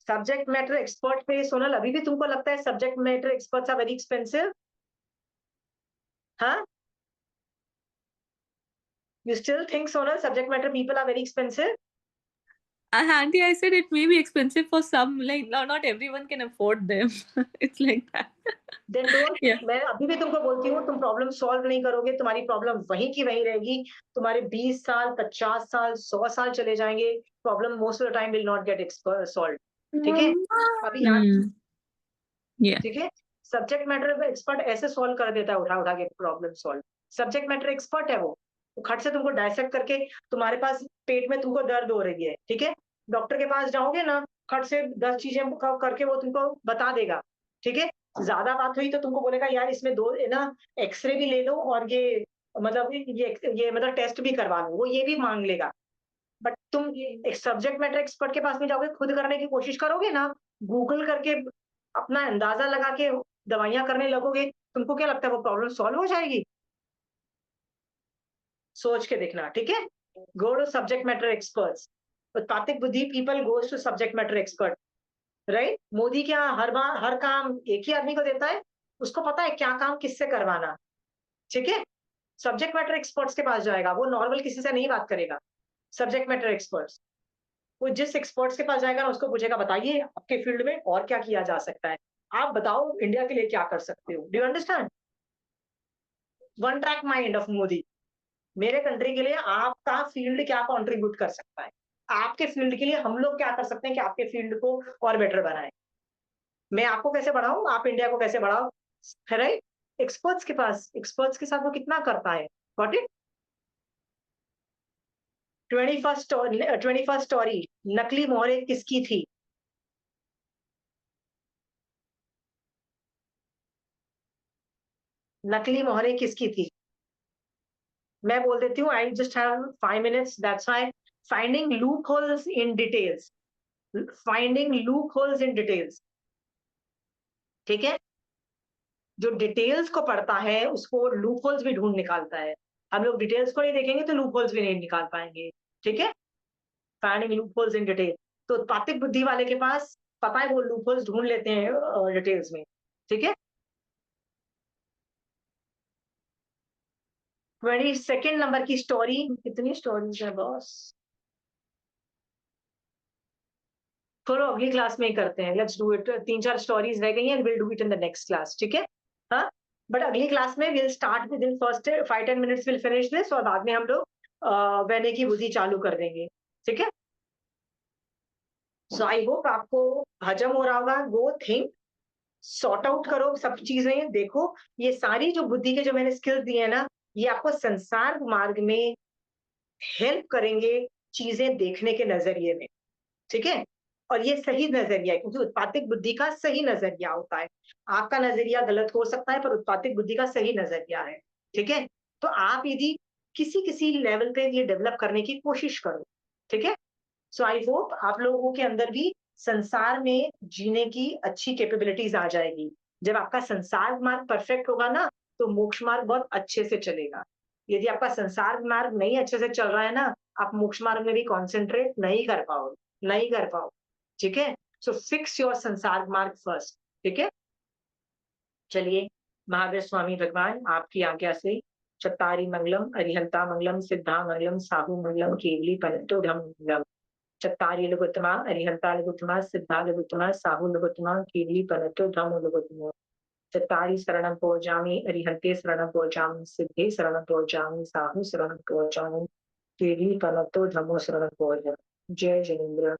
Subject matter expert पे सोनल, अभी भी तुमको लगता है subject matter experts are very expensive? हाँ, you still think Sonal subject matter people are very expensive? Auntie, I said it may be expensive for some, like not everyone can afford them. It's like that. Then don't. Yeah. मैं अभी भी तुमको बोलती हूँ, तुम problem solve नहीं करोगे, तुम्हारी प्रॉब्लम वहीं की वहीं रहेगी, तुम्हारे 20 साल 50 साल 100 साल चले जाएंगे, problem most of the time will not gate solve. ठीक है, अभी यहाँ, Yeah. ठीक है, सब्जेक्ट मैटर एक्सपर्ट ऐसे सॉल्व कर देता है, उठा उठा के problem solve. Subject matter expert है वो खट से तुमको डायसेक्ट करके, तुम्हारे पास पेट में तुमको दर्द हो रही है, ठीक है, डॉक्टर के पास जाओगे ना, खट से 10 चीजें करके वो तुमको बता देगा. ठीक है, ज्यादा बात हुई तो तुमको बोलेगा यार इसमें 2 है ना, एक्सरे भी ले लो और ये मतलब ये मतलब टेस्ट भी करवा लो, वो ये भी मांग लेगा. बट तुम एक सब्जेक्ट मैटर एक्सपर्ट के पास में जाओगे, खुद करने की कोशिश करोगे ना, गूगल करके अपना अंदाजा लगा के दवाइयां करने लगोगे, तुमको क्या लगता है वो प्रॉब्लम सॉल्व हो जाएगी? सोच के देखना. ठीक है, go to subject matter experts. उत्पातिक बुद्धि people goes to subject matter expert. Right, Modi क्या हर बार हर काम एक ही आदमी को देता है? उसको पता है क्या काम किससे करवाना. ठीक है, सब्जेक्ट मैटर एक्सपर्ट्स के पास जाएगा, वो नॉर्मल किसी से नहीं बात करेगा. सब्जेक्ट मैटर एक्सपर्ट्स, वो जिस एक्सपर्ट्स के पास जाएगा ना, उसको पूछेगा बताइए आपके फील्ड में और क्या किया जा सकता है, आप बताओ इंडिया के लिए क्या कर सकते हो. Do you understand? One track mind of Modi. मेरे कंट्री के लिए आपका फील्ड क्या कंट्रीब्यूट कर सकता है, आपके फील्ड के लिए हम लोग क्या कर सकते हैं कि आपके फील्ड को और बेटर बनाए. मैं आपको कैसे बढ़ाऊं, आप इंडिया को कैसे बढ़ाओ. है राइट, एक्सपर्ट्स के पास, एक्सपर्ट्स के साथ वो कितना कर पाए. Got it? 21st स्टोरी, नकली मोहरे किसकी थी? नकली मोहरे किसकी थी? मैं बोल देती हूँ, I just have 5 minutes, that's why. Finding loop holes in details, finding loop holes in details. ठीक है, जो डिटेल्स को पढ़ता है उसको लूप होल्स भी ढूंढ निकालता है. हम लोग डिटेल्स को नहीं देखेंगे तो लूप होल्स भी नहीं निकाल पाएंगे. ठीक है, finding loop holes in detail. तो उत्पातिक बुद्धि वाले के पास पता है, वो लूप होल्स ढूंढ लेते हैं डिटेल्स में. ठीक है, 22nd नंबर की स्टोरी. कितनी स्टोरीज है बॉस? चलो अगली क्लास में ही करते हैं, लेट्स डू इट. 3-4 स्टोरीज रह गई हैं, will do it in the next class. ठीक है, हाँ, बट अगली क्लास में will start with in first 5-10 minutes will finish this, और बाद में हम लोग वैने की बुद्धि चालू कर देंगे. ठीक है, सो आई होप आपको हजम हो रहा होगा. गो थिंक, सॉर्ट आउट करो सब चीजें, देखो ये सारी जो बुद्धि के जो मैंने स्किल्स दिए हैं ना, ये आपको संसार मार्ग में हेल्प करेंगे चीजें देखने के नजरिए में. ठीक है, और ये सही नजरिया है, क्योंकि उत्पातिक बुद्धि का सही नजरिया होता है. आपका नजरिया गलत हो सकता है, पर उत्पातिक बुद्धि का सही नजरिया है. ठीक है, तो आप यदि किसी किसी लेवल पे ये डेवलप करने की कोशिश करो. ठीक है, सो आई होप आप लोगों के अंदर भी संसार में जीने की अच्छी कैपेबिलिटीज आ जाएगी. जब आपका संसार मार्ग परफेक्ट होगा ना, तो मोक्ष मार्ग बहुत अच्छे से चलेगा. यदि आपका संसार मार्ग नहीं अच्छे से चल रहा है ना, आप मोक्ष मार्ग में भी कॉन्सेंट्रेट नहीं कर पाओगे, नहीं कर पाओ. ठीक है, सो फिक्स योर संसार मार्ग फर्स्ट. ठीक है, चलिए, महावीर स्वामी भगवान आपकी आज्ञा से चत्तारी मंगलम, अरिहंता मंगलम, सिद्धा मंगलम, साहू मंगलम, केवली पंतो धम मंगलम. चत्तारी लघुत्तमा, अरिहंता लघुत्तमा, सिद्धा लघुत्तमा, साहू लघुत्तमा, केवली पंतो धम लघुत्तमा. चत्तारी शरणं पौजामि, अरिहंते शरणं पौजामि, सिद्धे शरणं पौजामि, साहू शरणं पौजामि, केवली पंतो धम्मो शरणं पौजामि. जय जिनेन्द्र.